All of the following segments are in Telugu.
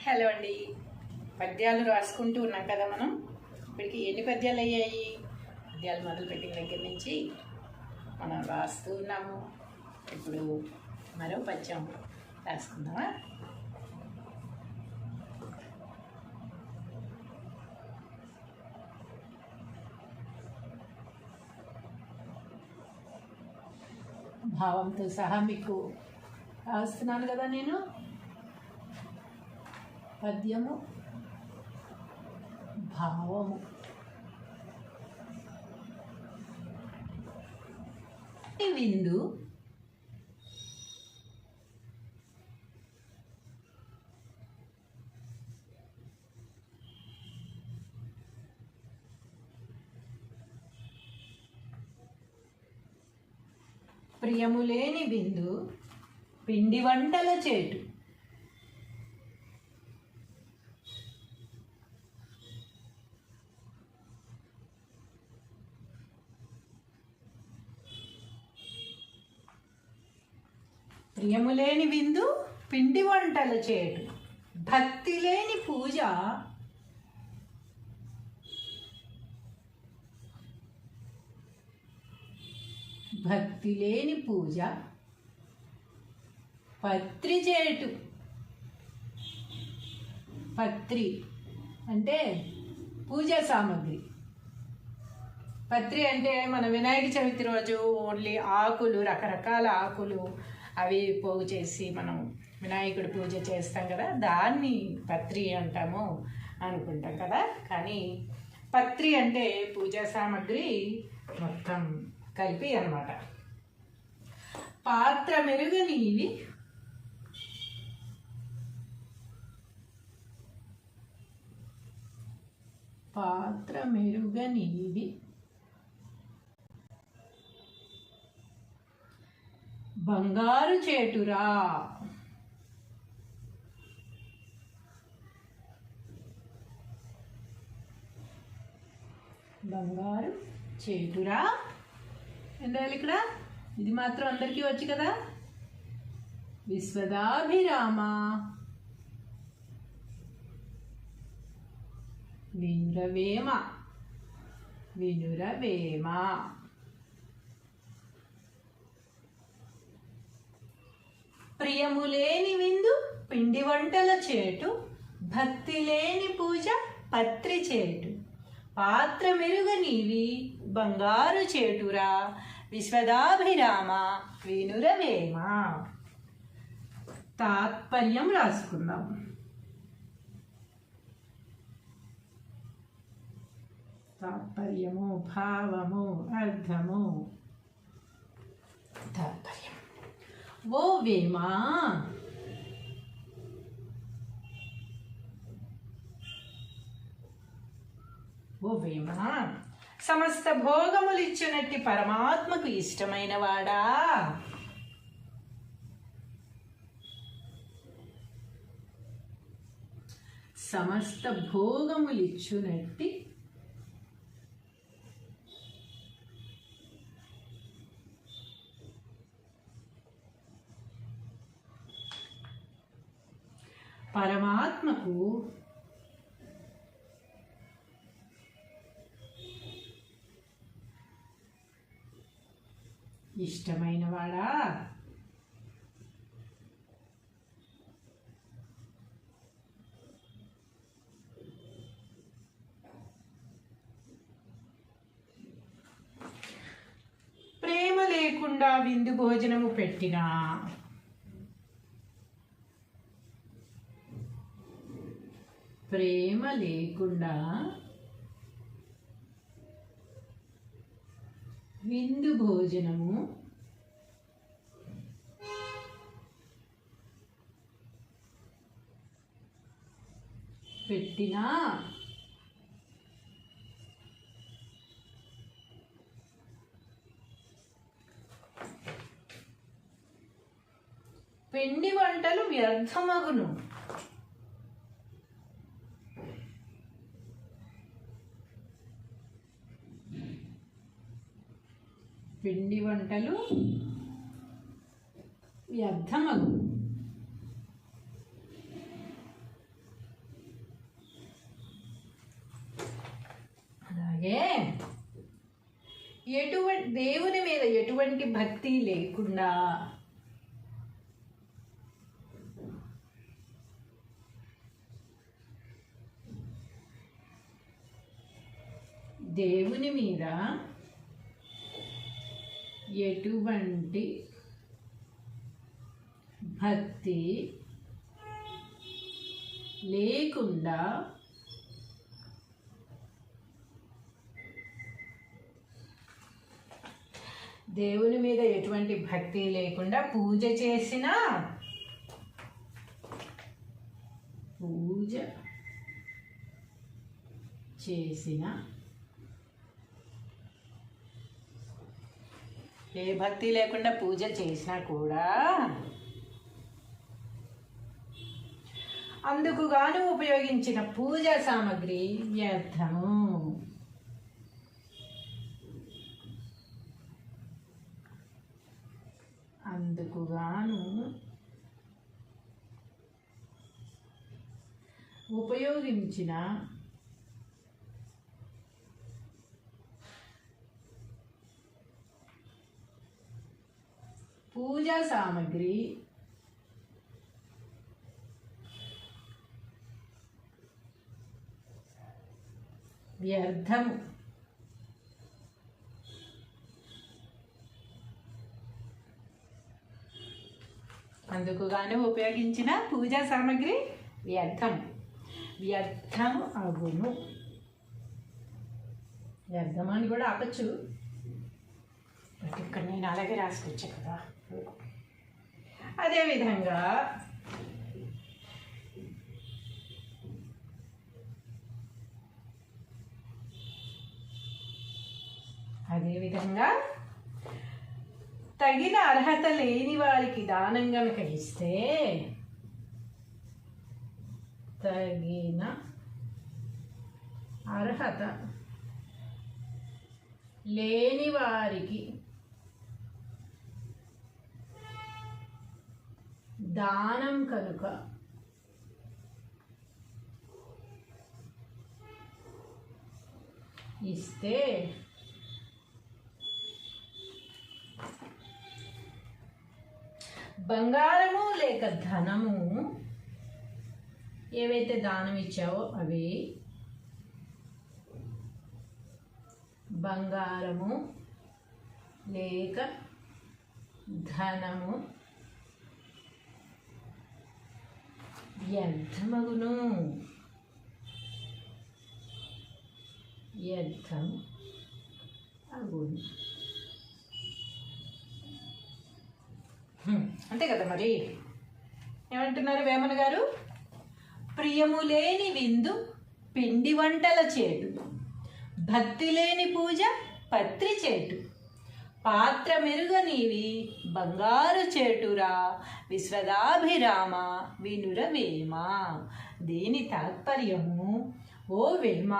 హలో అండి. పద్యాలు రాసుకుంటూ ఉన్నాం కదా మనం. ఇప్పటికి ఎన్ని పద్యాలు అయ్యాయి? పద్యాలు మొదలుపెట్టిన దగ్గర నుంచి మనం రాస్తూ ఉన్నాము. ఇప్పుడు మరో పద్యం రాసుకుందామా? భావంతో సహా మీకు రాస్తున్నాను కదా నేను. పద్యము భావము. విందు ప్రియములేని విందు పిండి వంటల చేటు. ప్రియములేని విందు పిండి వంటల చేటు, భక్తి లేని పూజ భక్తి లేని పూజ పత్రి చేటు. పత్రి అంటే పూజా సామాగ్రి. పత్రి అంటే మన వినాయక చవితి రోజు ఓన్లీ ఆకులు, రకరకాల ఆకులు అవి పోగు చేసి మనం వినాయకుడి పూజ చేస్తాం కదా, దాన్ని పత్రి అంటాము అనుకుంటాం కదా. కానీ పత్రి అంటే పూజా సామాగ్రి మొత్తం కలిపి అన్నమాట. పాత్ర మెరుగనివి పాత్ర మెరుగనివి బంగారు చేటురా. బంగారు చేటురా ఏంటాలి ఇక్కడ? ఇది మాత్రం అందరికీ వచ్చు కదా. విశ్వదాభిరామ వినురవేమ వినురవేమ. ప్రియములేని విందు పిండి వంటల చేటు, భక్తి లేని పూజ పత్రి చేటు, పాత్ర మెరుగనివి బంగారు చేటురా, విశ్వదాభిరామ వినురవేమ. తాత్పర్యం రాసుకుందాం. తాత్పర్యము, భావము, అర్థము. తాత్పర్యం. ఓ వేమా, ఓ వేమా, సమస్త భోగములిచ్చినట్టి పరమాత్మకు ఇష్టమైన వాడా, సమస్త భోగములిచ్చునట్టి పరమాత్మకు ఇష్టమైన వాడా, ప్రేమ లేకుండా విందు భోజనము పెట్టినా, ప్రేమ లేకుండా విందు భోజనము పెట్టినా, పిండి వంటలు వ్యర్థమగును. పిండి వంటలు వ్యర్థమగు. అలాగే దేవుని మీద ఎటువంటి భక్తి లేకుండా దేవుని మీద ఎటువంటి భక్తి లేకుండా దేవుని మీద ఎటువంటి భక్తి లేకుండా పూజ చేసిన ఏ భక్తి లేకుండా పూజ చేసినా కూడా అందుకు గాను ఉపయోగించిన పూజా సామగ్రి వ్యర్థము. అందుకు గాను ఉపయోగించిన పూజా సామగ్రి వ్యర్థము. అందుకు గాను ఉపయోగించిన పూజా సామగ్రి వ్యర్థము అగును. వ్యర్థం అని కూడా ఆపచ్చు, బట్ ఇక్కడ నేను అలాగే రాసుకొచ్చా కదా. అదేవిధంగా తగిన అర్హత లేని వారికి దానం గనక ఇస్తే, తగిన అర్హత లేని వారికి దానం కనుక ఇస్తే బంగారము లేక ధనము ఏవైతే దానం ఇచ్చావో అవి బంగారము లేక ధనము వ్యర్థమగును. వ్యర్థము అగును. అంతే కదా. మరి ఏమంటున్నారు వేమన గారు? ప్రియము లేని విందు పిండి వంటల చేటు, భక్తి లేని పూజ పత్రి చేటు, పాత్ర మెరుగనివి బంగారు చేటురా విశ్వదాభిరామ వినుర వేమ. దేని తాత్పర్యము? ఓ వేమ,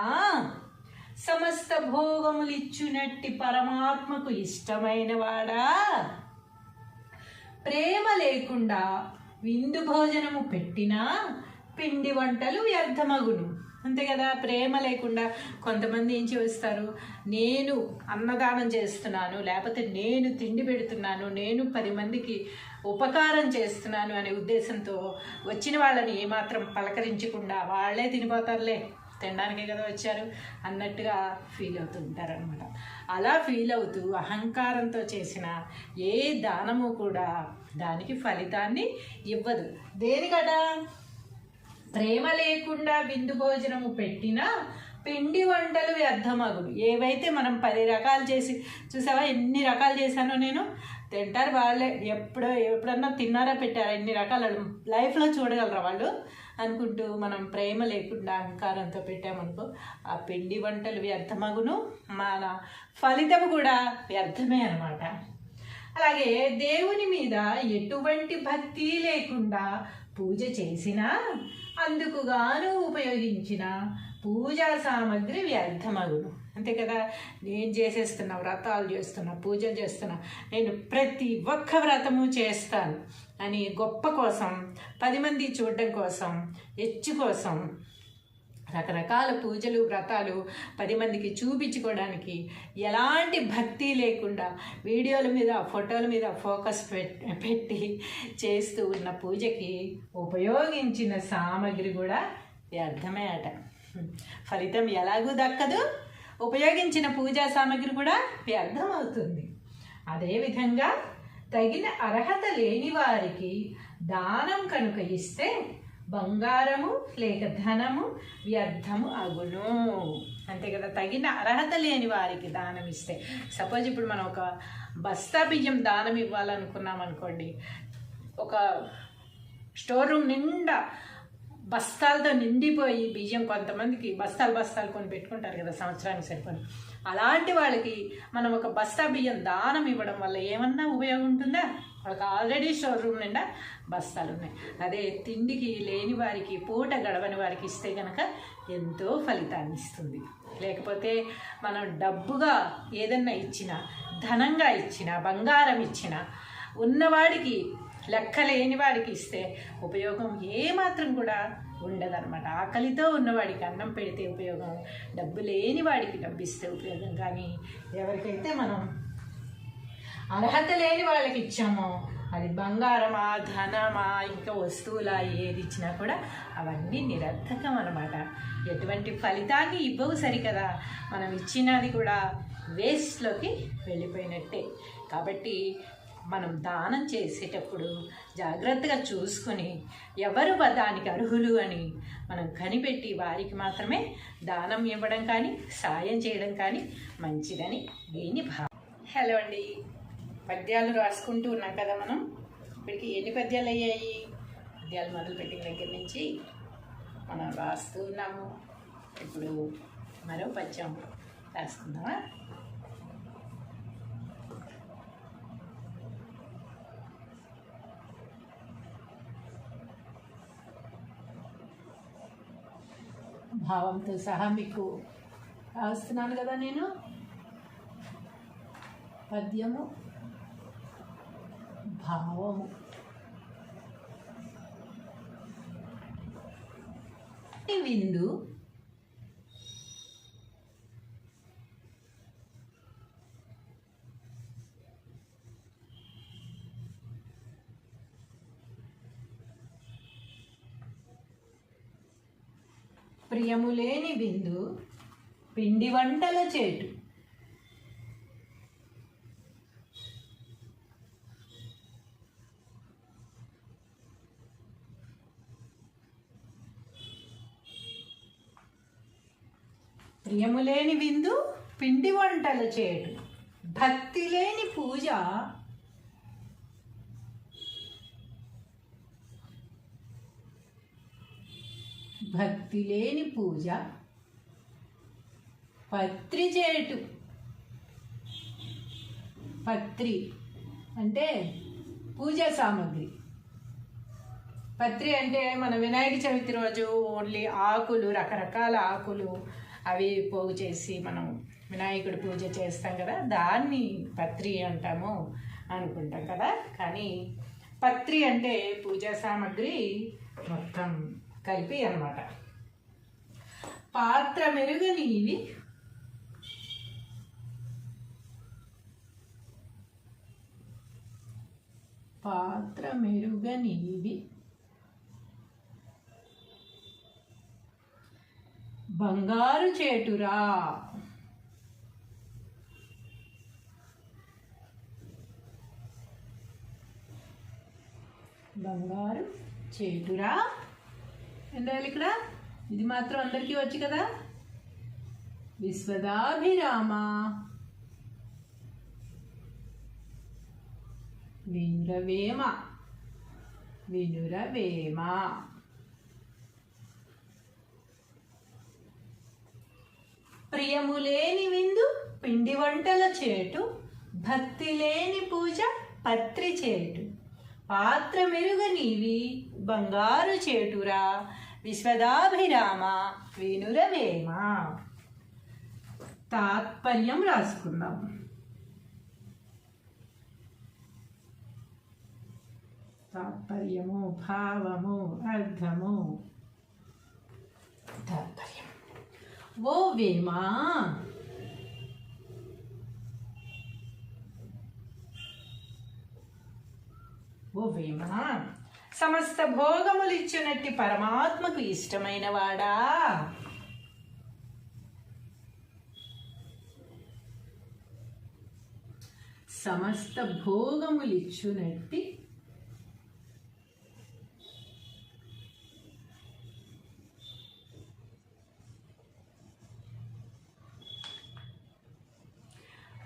సమస్త భోగములిచ్చునట్టి పరమాత్మకు ఇష్టమైన వాడా, ప్రేమ లేకుండా విందు భోజనము పెట్టినా పిండి వంటలు వ్యర్థమగును. అంతే కదా. ప్రేమ లేకుండా కొంతమంది ఏం చేస్తారు, నేను అన్నదానం చేస్తున్నాను, లేకపోతే నేను తిండి పెడుతున్నాను, నేను 10 మందికి ఉపకారం చేస్తున్నాను అనే ఉద్దేశంతో వచ్చిన వాళ్ళని ఏమాత్రం పలకరించకుండా వాళ్ళే తినిపోతారులే, తినడానికే కదా వచ్చారు అన్నట్టుగా ఫీల్ అవుతుంటారనమాట. అలా ఫీల్ అవుతూ అహంకారంతో చేసిన ఏ దానము కూడా దానికి ఫలితాన్ని ఇవ్వదు. దేనికట? ప్రేమ లేకుండా విందు భోజనము పెట్టినా పిండి వంటలు వ్యర్థమగును. ఏవైతే మనం 10 రకాలు చేసి, చూసావా ఎన్ని రకాలు చేశానో నేను, తింటారు వాళ్ళే. ఎప్పుడన్నా తిన్నారా పెట్టారా ఎన్ని రకాలు లైఫ్లో చూడగలరా వాళ్ళు అనుకుంటూ మనం ప్రేమ లేకుండా అహంకారంతో పెట్టామనుకో ఆ పిండి వంటలు వ్యర్థమగును, మన ఫలితము కూడా వ్యర్థమే అనమాట. అలాగే దేవుని మీద ఎటువంటి భక్తి లేకుండా పూజ చేసినా అందుకు గాను ఉపయోగించిన పూజా సామగ్రి వ్యర్థమగును. అంతే కదా. నేను చేసేస్తున్నా, వ్రతాలు చేస్తున్నా, పూజలు చేస్తున్నా, నేను ప్రతి ఒక్క వ్రతము చేస్తాను అని గొప్ప కోసం, 10 మంది చూడడం కోసం, హెచ్చు కోసం రకరకాల పూజలు వ్రతాలు 10 మందికి చూపించుకోవడానికి ఎలాంటి భక్తి లేకుండా వీడియోల మీద ఫోటోల మీద ఫోకస్ పెట్టి చేస్తూ ఉన్న పూజకి ఉపయోగించిన సామగ్రి కూడా వ్యర్థమే అట. ఫలితం ఎలాగూ దక్కదు, ఉపయోగించిన పూజా సామగ్రి కూడా వ్యర్థం అవుతుంది. అదేవిధంగా తగిన అర్హత లేని వారికి దానం కనుక ఇస్తే బంగారము లేక ధనము వ్యర్థము అగును. అంతే కదా, తగిన అర్హత లేని వారికి దానం ఇస్తే. సపోజ్ ఇప్పుడు మనం ఒక బస్తా బియ్యం దానం ఇవ్వాలనుకున్నాం అనుకోండి, ఒక స్టోర్ రూమ్ నిండా బస్తాలతో నిండిపోయి బియ్యం, కొంతమందికి బస్తాలు కొని పెట్టుకుంటారు కదా సంవత్సరానికి సరిపోయి, అలాంటి వాళ్ళకి మనం ఒక బస్తా బియ్యం దానం ఇవ్వడం వల్ల ఏమన్నా ఉపయోగం ఉంటుందా? వాళ్ళకి ఆల్రెడీ స్టోర్ రూమ్ నిండా బస్తాలు ఉన్నాయి. అదే తిండికి లేని వారికి, పూట గడవని వారికి ఇస్తే కనుక ఎంతో ఫలితాన్ని ఇస్తుంది. లేకపోతే మనం డబ్బుగా ఏదన్నా ఇచ్చినా, ధనంగా ఇచ్చినా, బంగారం ఇచ్చినా, ఉన్నవాడికి లెక్క లేని వాడికి ఇస్తే ఉపయోగం ఏమాత్రం కూడా ఉండదన్నమాట. ఆకలితో ఉన్నవాడికి అన్నం పెడితే ఉపయోగం, డబ్బు లేని వాడికి డబ్బు ఇస్తే ఉపయోగం. కానీ ఎవరికైతే మనం అర్హత లేని వాళ్ళకి ఇచ్చామో, అది బంగారమా, ధనమా, ఇంకా వస్తువులా ఏది ఇచ్చినా కూడా అవన్నీ నిరర్థకం అన్నమాట. ఎటువంటి ఫలితాన్ని ఇవ్వవు సరికదా, మనం ఇచ్చినది కూడా వేస్ట్లోకి వెళ్ళిపోయినట్టే. కాబట్టి మనం దానం చేసేటప్పుడు జాగ్రత్తగా చూసుకొని ఎవరు దానికి అర్హులు అని మనం కనిపెట్టి వారికి మాత్రమే దానం ఇవ్వడం కానీ సాయం చేయడం కానీ మంచిదని దీని భావం. హలో అండి, పద్యాలు రాసుకుంటూ ఉన్నాం కదా మనం. ఇప్పటికి ఎన్ని పద్యాలు అయ్యాయి? పద్యాలు మొదలుపెట్టిన దగ్గర నుంచి మనం రాస్తూ ఉన్నాము. ఇప్పుడు మరో పద్యం రాసుకుందామా? భావంతో సహా మీకు రాస్తున్నాను కదా నేను. పద్యము, భావము. విందు ప్రియములేని విందు పిండి వంటల చేటు. ప్రియములేని విందు పిండి వంటల చేటు, భక్తి లేని పూజ భక్తి లేని పూజ పత్రి చేటు. పత్రి అంటే పూజా సామాగ్రి. పత్రి అంటే మన వినాయక చవితి రోజు ఓన్లీ ఆకులు, రకరకాల ఆకులు అవి పోగు చేసి మనం వినాయకుడి పూజ చేస్తాం కదా, దాన్ని పత్రి అంటాము అనుకుంటాం కదా. కానీ పత్రి అంటే పూజా సామాగ్రి మొత్తం కలిపి అన్నమాట. పాత్ర మెరుగనివి బంగారు చేటురా. బంగారు చేటురా ఎందాలి ఇక్కడ. ఇది మాత్రం అందరికీ వచ్చు కదా. విశ్వదాభిరామ వినురవేమ వినురవేమ. ప్రియములేని విందు పిండి వంటల చేటు, భక్తి లేని పూజ పత్రి చేటు. పాత్ర మెరుగనివి బంగారు చేటురా, విశ్వదాభిరామ వినురవేమ. తాత్పర్యం రాసుకుందాం. తాత్పర్యము, భావము, అర్థము. తాత్పర్యం. ఓ వేమా, ఓ వేమా, సమస్త భోగములిచ్చినట్టి పరమాత్మకు ఇష్టమైన వాడా, సమస్త భోగములిచ్చునట్టి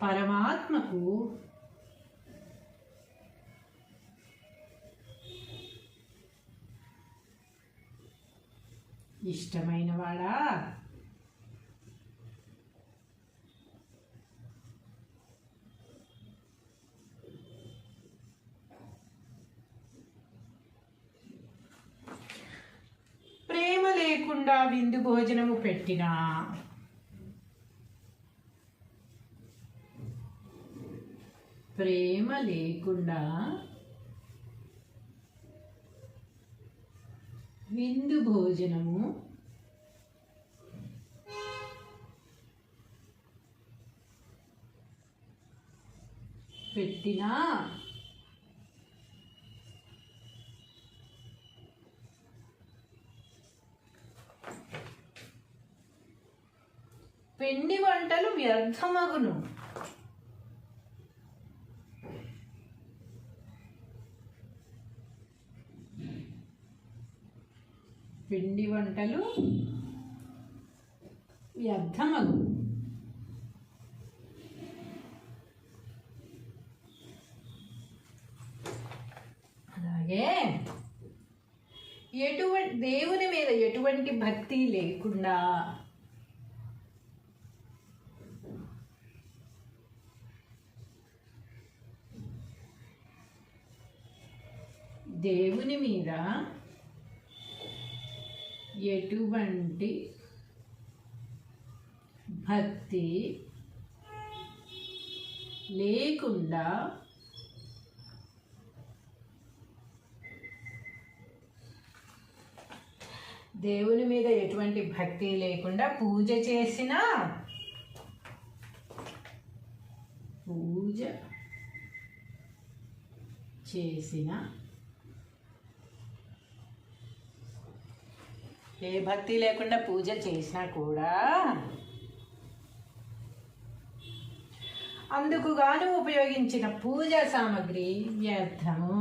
పరమాత్మకు ఇష్టమైన వాడా, ప్రేమ లేకుండా విందు భోజనము పెట్టినా, ప్రేమ లేకుండా విందు భోజనము పెట్టినా, పిండి వంటలు వ్యర్థమగును. పిండి వంటలు వ్యర్థమగును. అలాగే దేవుని మీద ఎటువంటి భక్తి లేకుండా దేవుని మీద ఎటువంటి భక్తి లేకుండా దేవుని మీద ఎటువంటి భక్తి లేకుండా పూజ చేసినా, ఏ భక్తి లేకుండా పూజ చేసినా కూడా అందుకు గాను ఉపయోగించిన పూజా సామగ్రి వ్యర్థము.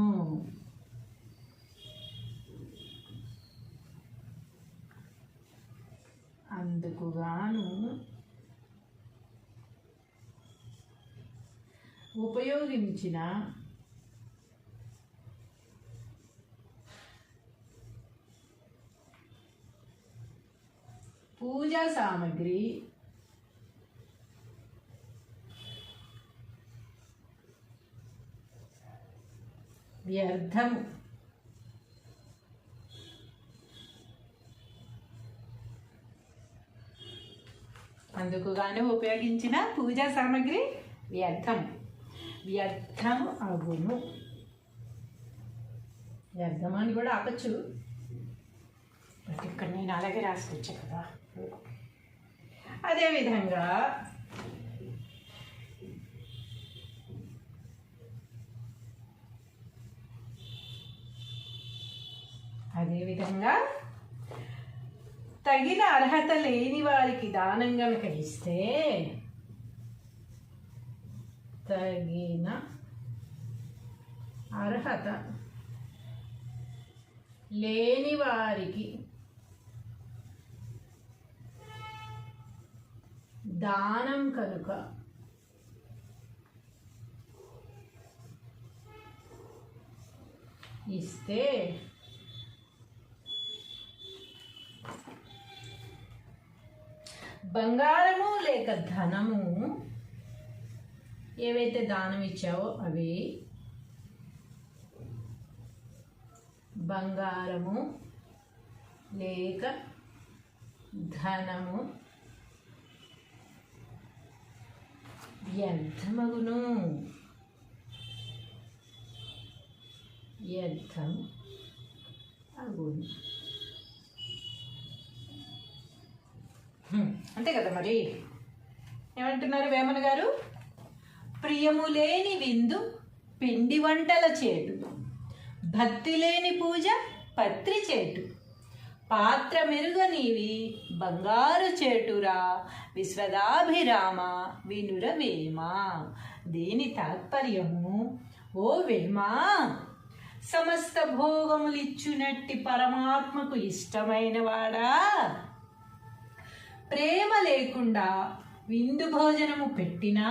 అందుకు గాను ఉపయోగించిన పూజా సామగ్రి వ్యర్థము. అందుకు గాను ఉపయోగించిన పూజా సామగ్రి వ్యర్థము అగును. వ్యర్థం అని కూడా ఆపచ్చు, బట్ ఇక్కడ నేను అలాగే రాసుకొచ్చా కదా. అదేవిధంగా తగిన అర్హత లేని వారికి దానం గనుక ఇస్తే, తగిన అర్హత లేని వారికి దానం కనుక ఇస్తే బంగారము లేక ధనము ఏవైతే దానం ఇచ్చావో అవి బంగారము లేక ధనము వ్యర్థమగును. వ్యర్థం అగును. అంతే కదా మరి. ఏమంటున్నారు వేమన గారు? ప్రియము లేని విందు పిండి వంటల చేటు, భక్తి లేని పూజ పత్రి చేటు, పాత్ర మెరుగనివి బంగారు చేటురా విశ్వదాభిరామ వినురవేమ. దీని తాత్పర్యము, ఓ వేమా, సమస్త భోగములిచ్చునట్టి పరమాత్మకు ఇష్టమైన వాడా, ప్రేమ లేకుండా విందు భోజనము పెట్టినా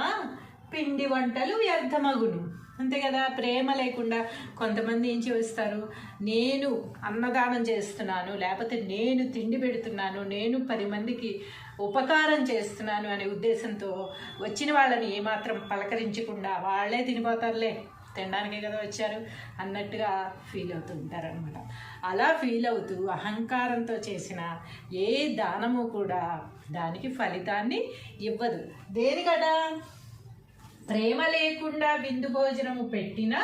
పిండి వంటలు వ్యర్థమగును. అంతే కదా. ప్రేమ లేకుండా కొంతమంది ఏం చేస్తారు, నేను అన్నదానం చేస్తున్నాను, లేకపోతే నేను తిండి పెడుతున్నాను, నేను 10 మందికి ఉపకారం చేస్తున్నాను అనే ఉద్దేశంతో వచ్చిన వాళ్ళని ఏమాత్రం పలకరించకుండా వాళ్ళే తినిపోతారులే, తినడానికే కదా వచ్చారు అన్నట్టుగా ఫీల్ అవుతూ ఉంటారనమాట. అలా ఫీల్ అవుతూ అహంకారంతో చేసిన ఏ దానము కూడా దానికి ఫలితాన్ని ఇవ్వదు. దేనికట? ప్రేమ లేకుండా విందు భోజనము పెట్టినా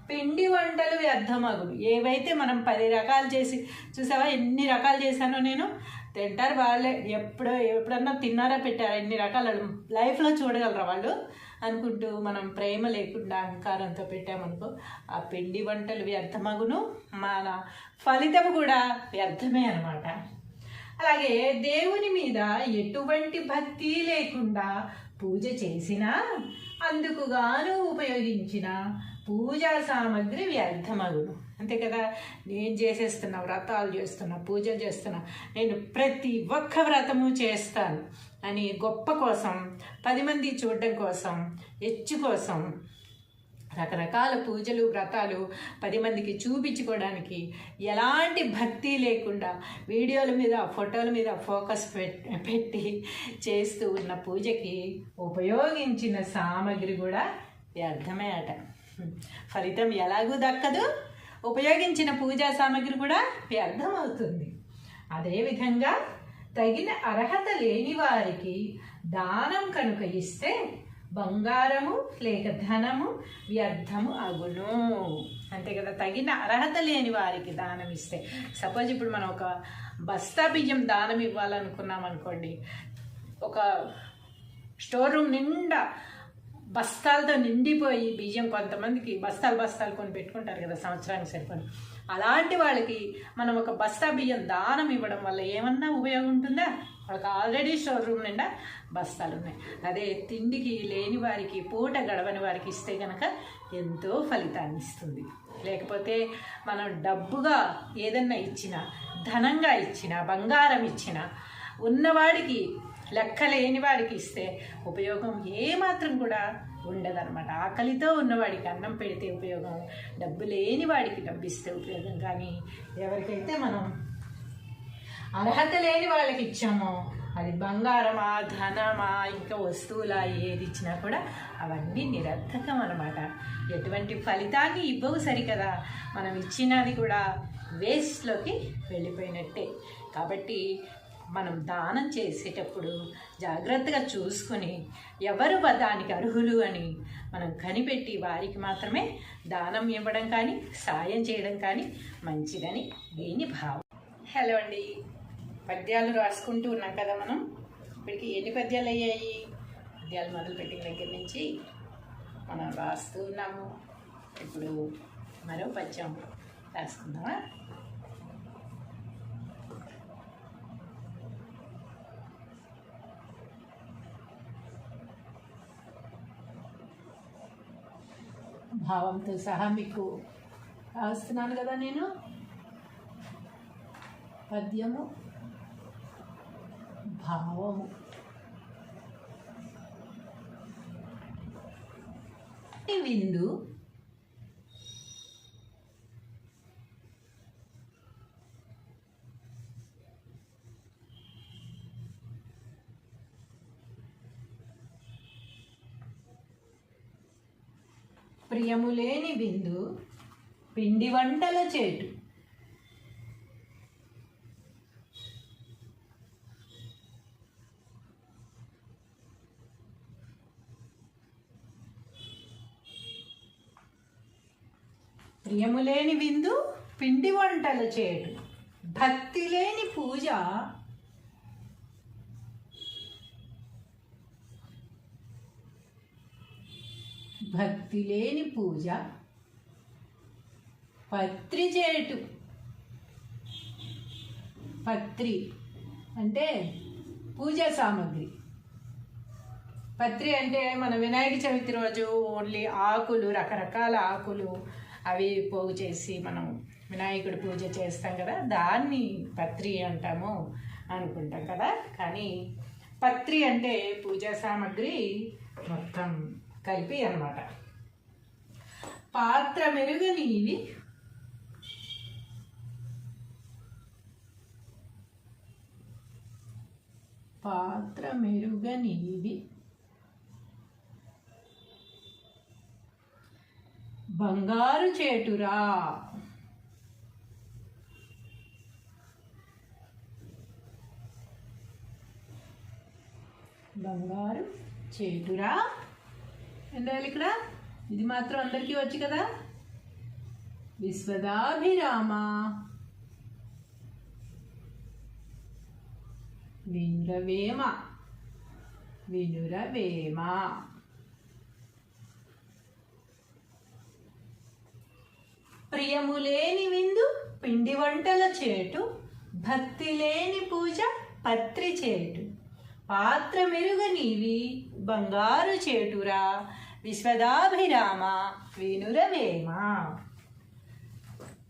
పిండి వంటలు వ్యర్థమగును. ఏవైతే మనం 10 రకాలు చేసి, చూసావా ఎన్ని రకాలు చేశానో నేను, తింటారు వాళ్ళే. ఎప్పుడన్నా తిన్నారా పెట్టారా ఎన్ని రకాలు లైఫ్లో చూడగలరా వాళ్ళు అనుకుంటూ మనం ప్రేమ లేకుండా అహంకారంతో పెట్టామనుకో ఆ పిండి వంటలు వ్యర్థమగును, మన ఫలితం కూడా వ్యర్థమే అనమాట. అలాగే దేవుని మీద ఎటువంటి భక్తి లేకుండా పూజ చేసినా అందుకు గాను ఉపయోగించిన పూజా సామాగ్రి వ్యర్థమగును. అంతే కదా. నేను చేసేస్తున్నా, వ్రతాలు చేస్తున్నా, పూజలు చేస్తున్నా, నేను ప్రతి ఒక్క వ్రతము చేస్తాను అని గొప్ప కోసం, 10 మంది చూడడం కోసం, హెచ్చు కోసం రకరకాల పూజలు వ్రతాలు 10 మందికి చూపించుకోవడానికి ఎలాంటి భక్తి లేకుండా వీడియోల మీద ఫోటోల మీద ఫోకస్ పెట్టి చేస్తూ ఉన్న పూజకి ఉపయోగించిన సామాగ్రి కూడా వ్యర్థమే అట. ఫలితం ఎలాగూ దక్కదు, ఉపయోగించిన పూజా సామాగ్రి కూడా వ్యర్థం అవుతుంది. అదేవిధంగా తగిన అర్హత లేని వారికి దానం కనుక ఇస్తే బంగారము లేక ధనము వ్యర్థము అగును. అంతే కదా. తగిన అర్హత లేని వారికి దానం ఇస్తే, సపోజ్ ఇప్పుడు మనం ఒక బస్తా బియ్యం దానం ఇవ్వాలనుకున్నాం అనుకోండి, ఒక స్టోర్ రూమ్ నిండా బస్తాలతో నిండిపోయి బియ్యం, కొంతమందికి బస్తాలు కొని పెట్టుకుంటారు కదా సంవత్సరానికి సరిపడి, అలాంటి వాళ్ళకి మనం ఒక బస్తా బియ్యం దానం ఇవ్వడం వల్ల ఏమన్నా ఉపయోగం ఉంటుందా? వాళ్ళకి ఆల్రెడీ స్టోర్ రూమ్ నిండా బస్తాలు ఉన్నాయి. అదే తిండికి లేని వారికి, పూట గడవని వారికి ఇస్తే కనుక ఎంతో ఫలితాన్ని ఇస్తుంది. లేకపోతే మనం డబ్బుగా ఏదన్నా ఇచ్చినా, ధనంగా ఇచ్చినా, బంగారం ఇచ్చినా, ఉన్నవాడికి లెక్క లేని వాడికి ఇస్తే ఉపయోగం ఏమాత్రం కూడా ఉండదన్నమాట. ఆకలితో ఉన్నవాడికి అన్నం పెడితే ఉపయోగం, డబ్బు లేని వాడికి డబ్బిస్తే ఉపయోగం. కానీ ఎవరికైతే మనం అర్హత లేని వాళ్ళకి ఇచ్చామో, అది బంగారమా, ధనమా, ఇంకా వస్తువులా ఏది ఇచ్చినా కూడా అవన్నీ నిరర్థకం అన్నమాట. ఎటువంటి ఫలితాన్ని ఇవ్వవు సరికదా. మనం ఇచ్చినది కూడా వేస్ట్లోకి వెళ్ళిపోయినట్టే. కాబట్టి మనం దానం చేసేటప్పుడు జాగ్రత్తగా చూసుకొని ఎవరు దానికి అర్హులు అని మనం కనిపెట్టి వారికి మాత్రమే దానం ఇవ్వడం కానీ సాయం చేయడం కానీ మంచిదని దీని భావం. హలో అండి, పద్యాలు రాసుకుంటూ ఉన్నాం కదా మనం. ఇప్పటికి ఎన్ని పద్యాలు అయ్యాయి? పద్యాలు మొదలుపెట్టిన దగ్గర నుంచి మనం రాస్తూ ఉన్నాము. ఇప్పుడు మరో పద్యం రాసుకుందామా? భావంతో సహా మీకు రాస్తున్నాను కదా నేను. పద్యము, భావము. విందు ప్రియములేని విందు పిండి వంటల చేటు, ప్రియములేని విందు పిండి వంటల చేటు, భక్తి లేని పూజ భక్తి లేని పూజ పత్రి చేటు. పత్రి అంటే పూజా సామాగ్రి. పత్రి అంటే మన వినాయక చవితి రోజు ఓన్లీ ఆకులు, రకరకాల ఆకులు అవి పోగు చేసి మనం వినాయకుడి పూజ చేస్తాం కదా, దాన్ని పత్రి అంటాము అనుకుంటాం కదా. కానీ పత్రి అంటే పూజా సామాగ్రి మొత్తం కలిపి అన్నమాట. పాత్ర మెరుగనివి పాత్ర మెరుగనివి బంగారు చేటురా. బంగారు చేటురా ఎండాలి ఇక్కడ. ఇది మాత్రం అందరికీ వచ్చు కదా. విశ్వదాభిరామ వినురవేమ వినురవేమ. ప్రియములేని విందు పిండి వంటల చేటు, భక్తి లేని పూజ పత్రి చేటు. పాత్ర మెరుగనివి బంగారు చేటురా, విశ్వదాభిరామ వినురవేమ.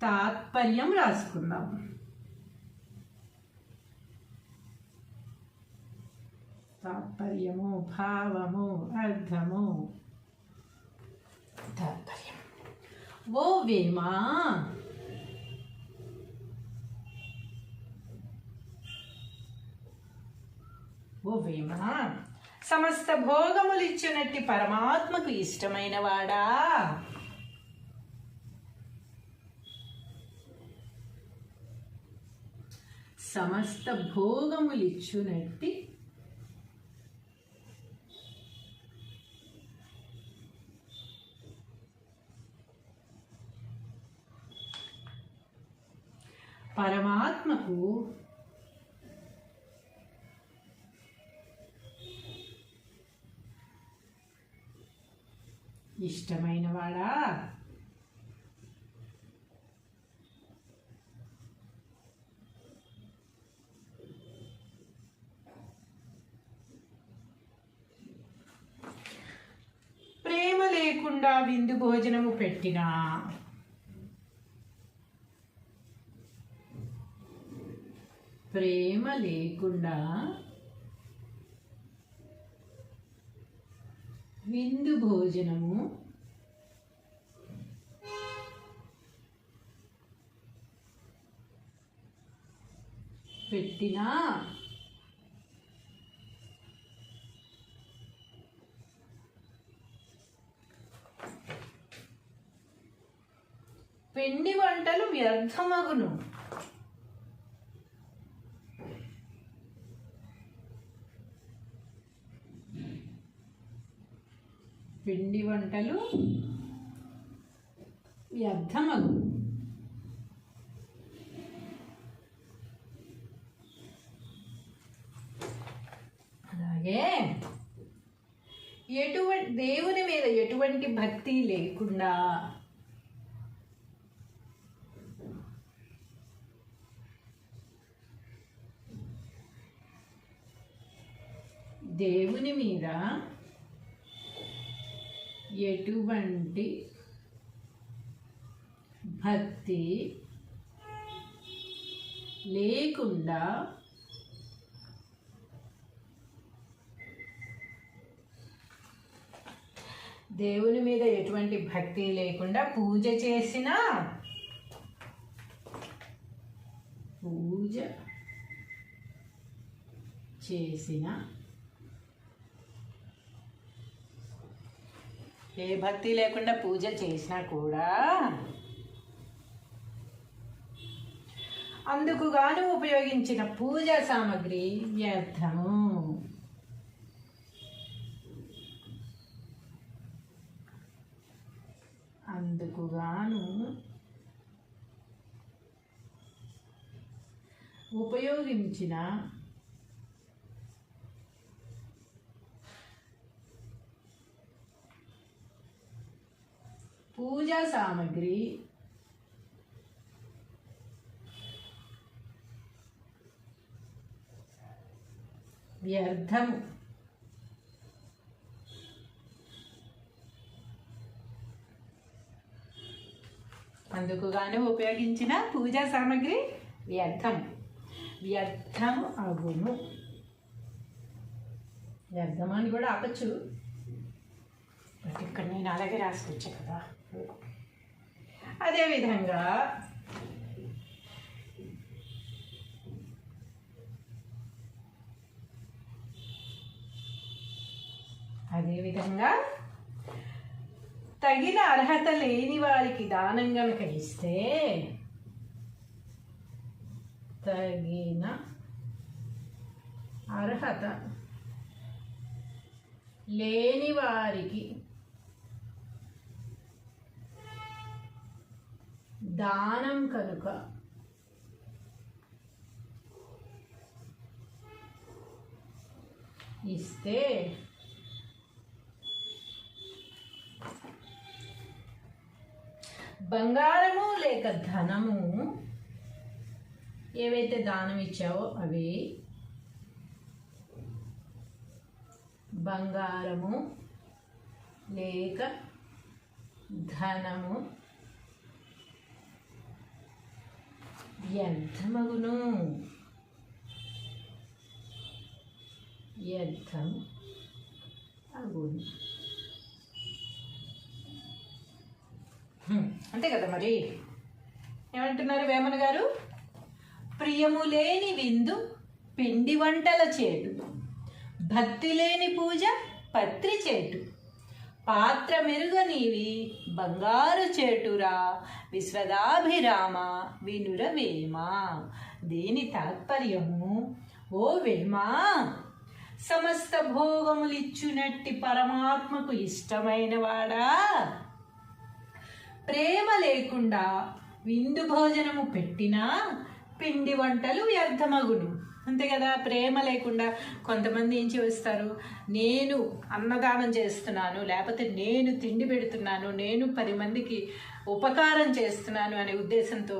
తాత్పర్యం రాసుకుందాం. తాత్పర్యము, భావము, అర్థము. తాత్పర్యం. ఓ వేమా, ఓ వేమా, సమస్త భోగములిచ్చినట్టి పరమాత్మకు ఇష్టమైన వాడా, సమస్త భోగములిచ్చునట్టి పరమాత్మకు ఇష్టమైన వాడా, ప్రేమ లేకుండా విందు భోజనము పెట్టినా, ప్రేమ లేకుండా విందు భోజనము పెట్టినా, పిండి వంటలు వ్యర్థమగును. పిండి వంటలు వ్యర్థమగును. అలాగే దేవుని మీద ఎటువంటి భక్తి లేకుండా దేవుని మీద ఎటువంటి భక్తి లేకుండా దేవుని మీద ఎటువంటి భక్తి లేకుండా పూజ చేసినా, ఏ భక్తి లేకుండా పూజ చేసినా కూడా అందుకు గాను ఉపయోగించిన పూజా సామాగ్రి వ్యర్థము. అందుకు గాను ఉపయోగించిన పూజా సామగ్రి వ్యర్థము. అందుకుగాను ఉపయోగించిన పూజా సామగ్రి వ్యర్థము అగును. వ్యర్థం అని కూడా ఆపచ్చు, బట్ ఇక్కడ నేను అలాగే రాసుకొచ్చా కదా. అదేవిధంగా తగిన అర్హత లేని వారికి దానం గనుక ఇస్తే, తగిన అర్హత లేని వారికి దానం కనుక ఇస్తే బంగారము లేక ధనము, ఏవైతే దానం ఇచ్చావో అవి, బంగారము లేక ధనము వ్యర్థమగును. వ్యర్థము అగును. అంతే కదా. మరి ఏమంటున్నారు వేమన గారు? ప్రియము లేని విందు పిండి వంటల చేటు, భక్తి లేని పూజ పత్రి చేటు, పాత్ర మెరుగనివి బంగారు చేటురా విశ్వదాభిరామ వినురవేమ. దీని తాత్పర్యము, ఓ వేమా, సమస్త భోగములిచ్చునట్టి పరమాత్మకు ఇష్టమైన వాడా, ప్రేమ లేకుండా విందు భోజనము పెట్టినా పిండి వంటలు వ్యర్థమగును. అంతే కదా. ప్రేమ లేకుండా కొంతమంది ఏం చేస్తారు, నేను అన్నదానం చేస్తున్నాను, లేకపోతే నేను తిండి పెడుతున్నాను, నేను 10 మందికి ఉపకారం చేస్తున్నాను అనే ఉద్దేశంతో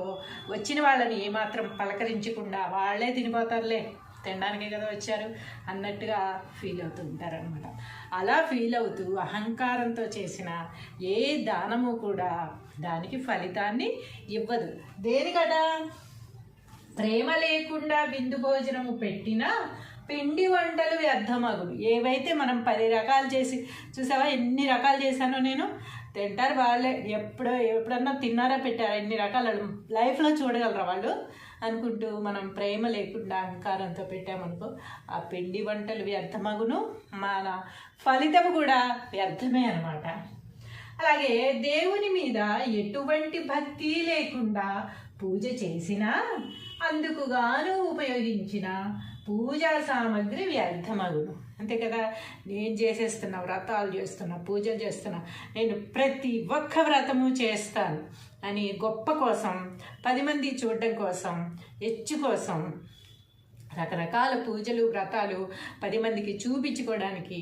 వచ్చిన వాళ్ళని ఏమాత్రం పలకరించకుండా వాళ్ళే తినిపోతారులే, తినడానికే కదా వచ్చారు అన్నట్టుగా ఫీల్ అవుతూ ఉంటారనమాట. అలా ఫీల్ అవుతూ అహంకారంతో చేసిన ఏ దానము కూడా దానికి ఫలితాన్ని ఇవ్వదు. దేనికట? ప్రేమ లేకుండా విందు భోజనము పెట్టినా పిండి వంటలు వ్యర్థమగును. ఏవైతే మనం 10 రకాలు చేసి, చూసావా ఎన్ని రకాలు చేశానో నేను, తింటారు వాళ్ళే. ఎప్పుడన్నా తిన్నారా పెట్టారా ఎన్ని రకాలు లైఫ్లో చూడగలరా వాళ్ళు అనుకుంటూ మనం ప్రేమ లేకుండా అహంకారంతో పెట్టామనుకో, ఆ పిండి వంటలు వ్యర్థమగును, మన ఫలితం కూడా వ్యర్థమే అనమాట. అలాగే దేవుని మీద ఎటువంటి భక్తి లేకుండా పూజ చేసినా అందుకుగాను ఉపయోగించిన పూజా సామగ్రి వ్యర్థమగును. అంతే కదా. నేను చేసేస్తున్నా, వ్రతాలు చేస్తున్నా, పూజలు చేస్తున్నా, నేను ప్రతి ఒక్క వ్రతము చేస్తాను అని గొప్ప కోసం, 10 మంది చూడడం కోసం, హెచ్చు కోసం రకరకాల పూజలు వ్రతాలు 10 మందికి చూపించుకోవడానికి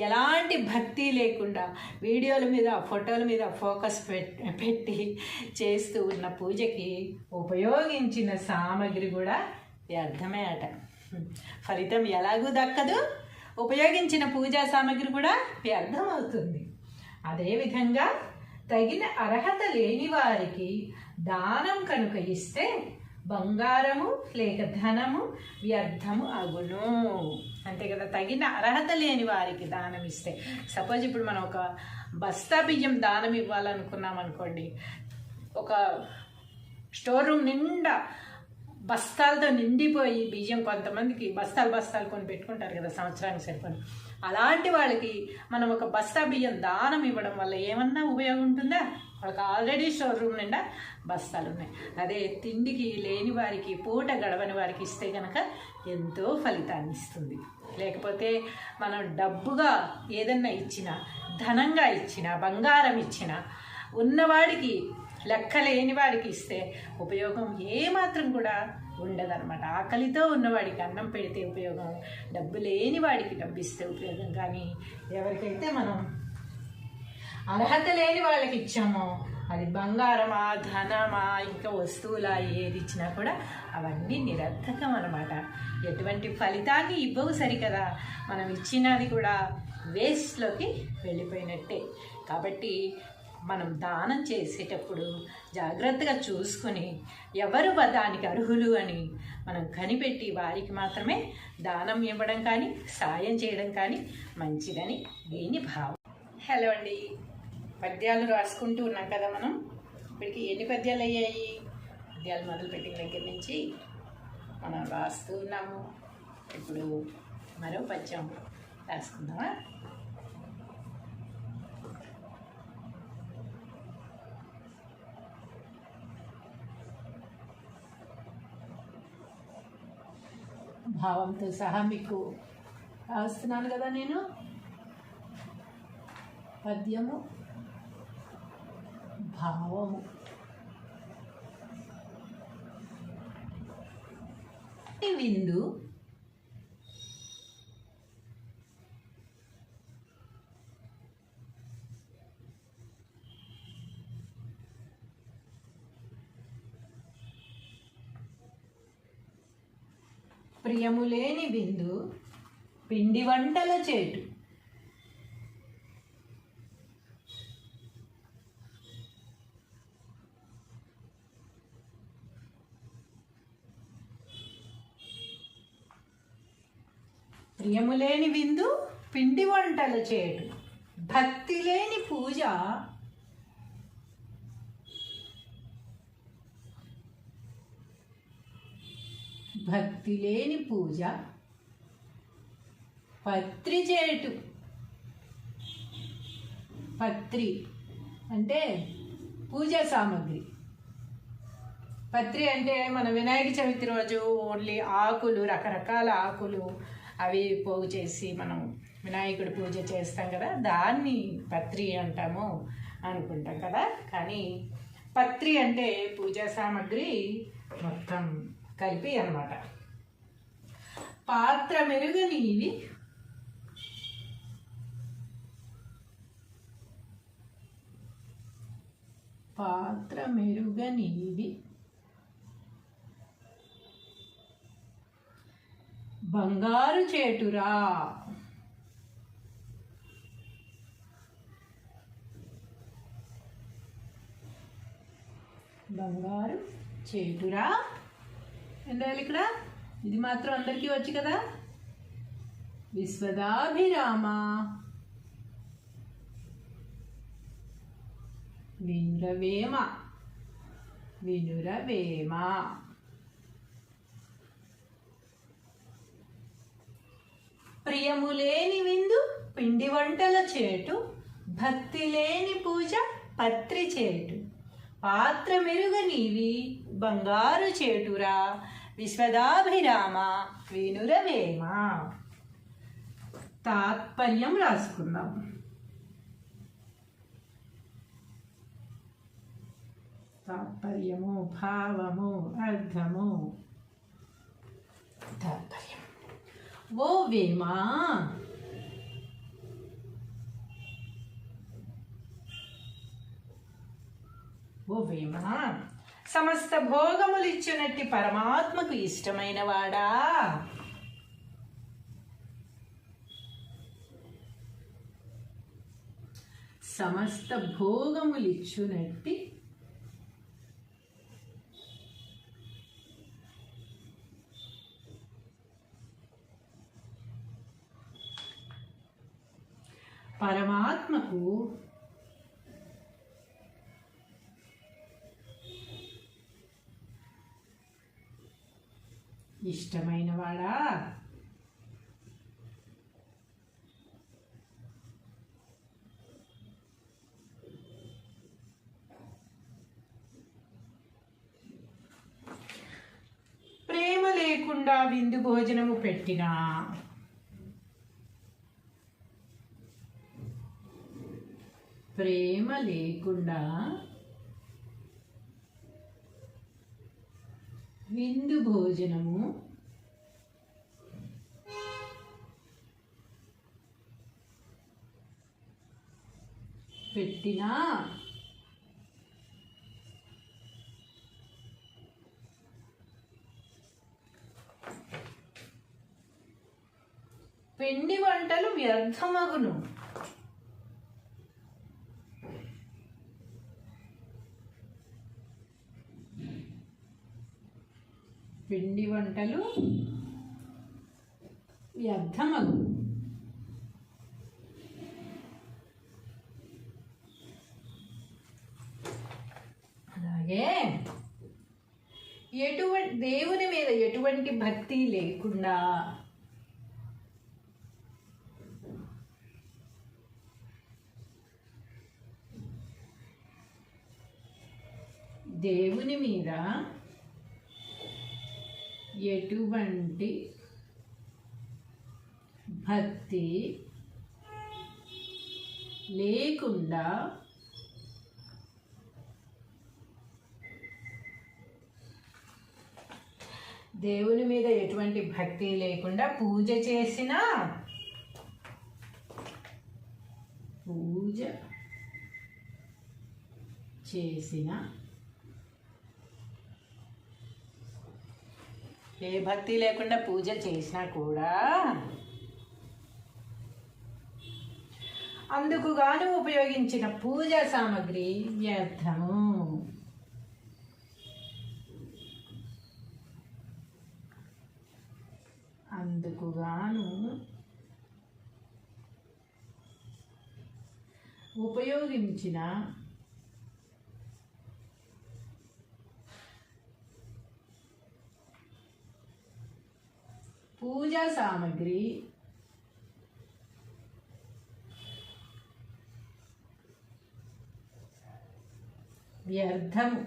ఎలాంటి భక్తి లేకుండా వీడియోల మీద ఫోటోల మీద ఫోకస్ పెట్టి చేస్తూ ఉన్న పూజకి ఉపయోగించిన సామగ్రి కూడా వ్యర్థమే అట. ఫలితం ఎలాగూ దక్కదు, ఉపయోగించిన పూజా సామగ్రి కూడా వ్యర్థం అవుతుంది. అదేవిధంగా తగిన అర్హత లేని వారికి దానం కనుక ఇస్తే బంగారము లేక ధనము వ్యర్థము అగును. అంతే కదా. తగిన అర్హత లేని వారికి దానం ఇస్తే, సపోజ్ ఇప్పుడు మనం ఒక బస్తా బియ్యం దానం ఇవ్వాలనుకున్నాం అనుకోండి, ఒక స్టోర్ రూమ్ నిండా బస్తాలతో నిండిపోయి బియ్యం, కొంతమందికి బస్తాలు కొని పెట్టుకుంటారు కదా సంవత్సరానికి సరిపడి, అలాంటి వాళ్ళకి మనం ఒక బస్తా బియ్యం దానం ఇవ్వడం వల్ల ఏమన్నా ఉపయోగం ఉంటుందా? వాళ్ళకి ఆల్రెడీ స్టోర్ రూమ్ నిండా బస్తాలు ఉన్నాయి. అదే తిండికి లేని వారికి, పూట గడవని వారికి ఇస్తే కనుక ఎంతో ఫలితాన్ని ఇస్తుంది. లేకపోతే మనం డబ్బుగా ఏదన్నా ఇచ్చినా, ధనంగా ఇచ్చినా, బంగారం ఇచ్చినా, ఉన్నవాడికి లెక్క లేని వాడికి ఇస్తే ఉపయోగం ఏమాత్రం కూడా ఉండదన్నమాట. ఆకలితో ఉన్నవాడికి అన్నం పెడితే ఉపయోగం, డబ్బు లేని వాడికి డబ్బు ఇస్తే ఉపయోగం. కానీ ఎవరికైతే మనం అర్హత లేని వాళ్ళకి ఇచ్చామో, అది బంగారమా, ధనమా, ఇంకా వస్తువులా, ఏది ఇచ్చినా కూడా అవన్నీ నిరర్థకం అన్నమాట. ఎటువంటి ఫలితాన్ని ఇవ్వవు సరికదా. మనం ఇచ్చినది కూడా వేస్ట్లోకి వెళ్ళిపోయినట్టే. కాబట్టి మనం దానం చేసేటప్పుడు జాగ్రత్తగా చూసుకొని ఎవరు దానికి అర్హులు అని మనం కనిపెట్టి వారికి మాత్రమే దానం ఇవ్వడం కానీ సాయం చేయడం కానీ మంచిదని దీని భావం. హలో అండి, పద్యాలు రాసుకుంటూ ఉన్నాం కదా మనం. ఇప్పటికి ఎన్ని పద్యాలు అయ్యాయి? పద్యాలు మొదలుపెట్టిన దగ్గర నుంచి మనం రాస్తూ ఉన్నాము. ఇప్పుడు మరో పద్యం రాసుకుందామా? భావంతో సహా మీకు రాస్తున్నాను కదా నేను. పద్యము, భావము. విందు ప్రియములేని విందు పిండి వంటల చేటు. ప్రియములేని విందు పిండి వంటల చేటు, భక్తి లేని పూజ భక్తి లేని పూజ పత్రి చేటు. పత్రి అంటే పూజా సామాగ్రి. పత్రి అంటే మన వినాయక చవితి రోజు ఓన్లీ ఆకులు, రకరకాల ఆకులు అవి పోగు చేసి మనం వినాయకుడి పూజ చేస్తాం కదా, దాన్ని పత్రి అంటాము అనుకుంటాం కదా. కానీ పత్రి అంటే పూజా సామాగ్రి మొత్తం కలిపి అన్నమాట. పాత్ర మెరుగనివి పాత్ర మెరుగనివి బంగారు చేటురా. బంగారు చేటురా ఏంటాలి ఇక్కడ? ఇది మాత్రం అందరికీ వచ్చు కదా. విశ్వదాభిరామ వినురవేమ వినురవేమ. ప్రియములేని విందు పిండి వంటల చేటు, భక్తి లేని పూజ పత్రి చేటు, పాత్ర మెరుగనివి బంగారు చేటురా, విశ్వదాభిరామ వినురవేమ. తాత్పర్యం రాసుకుందాం. తాత్పర్యము, భావము, అర్థము. తాత్పర్యం. ఓ వేమా, ఓ వేమా, సమస్త భోగములిచ్చునట్టి పరమాత్మకు ఇష్టమైన వాడా, సమస్త భోగములిచ్చునట్టి పరమాత్మకు ఇష్టమైన వాడా, ప్రేమ లేకుండా విందు భోజనము పెట్టినా, ప్రేమ లేకుండా విందు భోజనము పెట్టినా పిండి వంటలు వ్యర్థమగును. పిండి వంటలు వ్యర్థమగును. అలాగే దేవుని మీద ఎటువంటి భక్తి లేకుండా దేవుని మీద ఎటువంటి భక్తి లేకుండా దేవుని మీద ఎటువంటి భక్తి లేకుండా పూజ చేసిన ఏ భక్తి లేకుండా పూజ చేసినా కూడా అందుకు గాను ఉపయోగించిన పూజా సామగ్రి వ్యర్థము. అందుకు గాను ఉపయోగించిన పూజా సామగ్రి వ్యర్థము.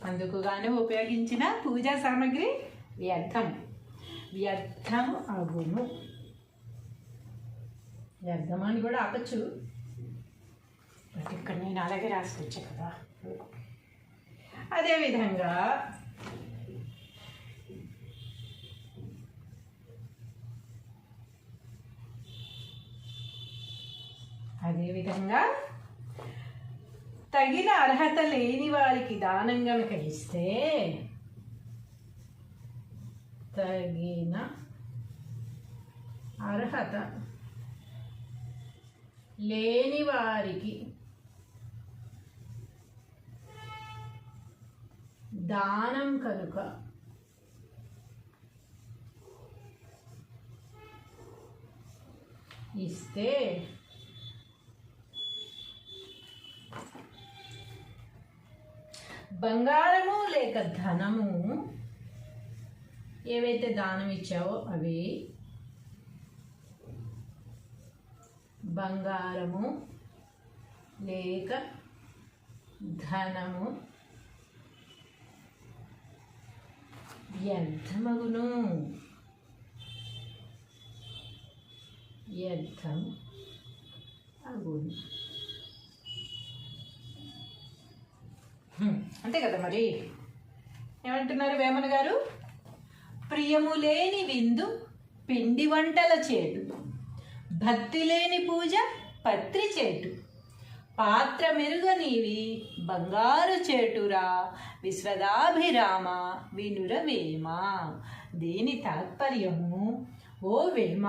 అందుకు గాను ఉపయోగించిన పూజా సామగ్రి వ్యర్థము అగును. వ్యర్థం అని కూడా ఆపచ్చు, బట్ ఇక్కడ నేను అలాగే రాసుకొచ్చా కదా. అదేవిధంగా తగిన అర్హత లేని వారికి దానం గనక ఇస్తే, తగిన అర్హత లేని వారికి దానం కనుక ఇస్తే బంగారము లేక ధనము ఏవైతే దానం ఇచ్చావో అవి బంగారము లేక ధనము వ్యర్థమగును. వ్యర్థం అగును. అంతే కదా. మరి ఏమంటున్నారు వేమన గారు? ప్రియము లేని విందు పిండి వంటల చేటు, భక్తి లేని పూజ పత్రి చేటు, పాత్ర మెరుగనివి బంగారు చేటురా విశ్వదాభిరామ వినుర వేమ. దేని తాత్పర్యము? ఓ వేమ,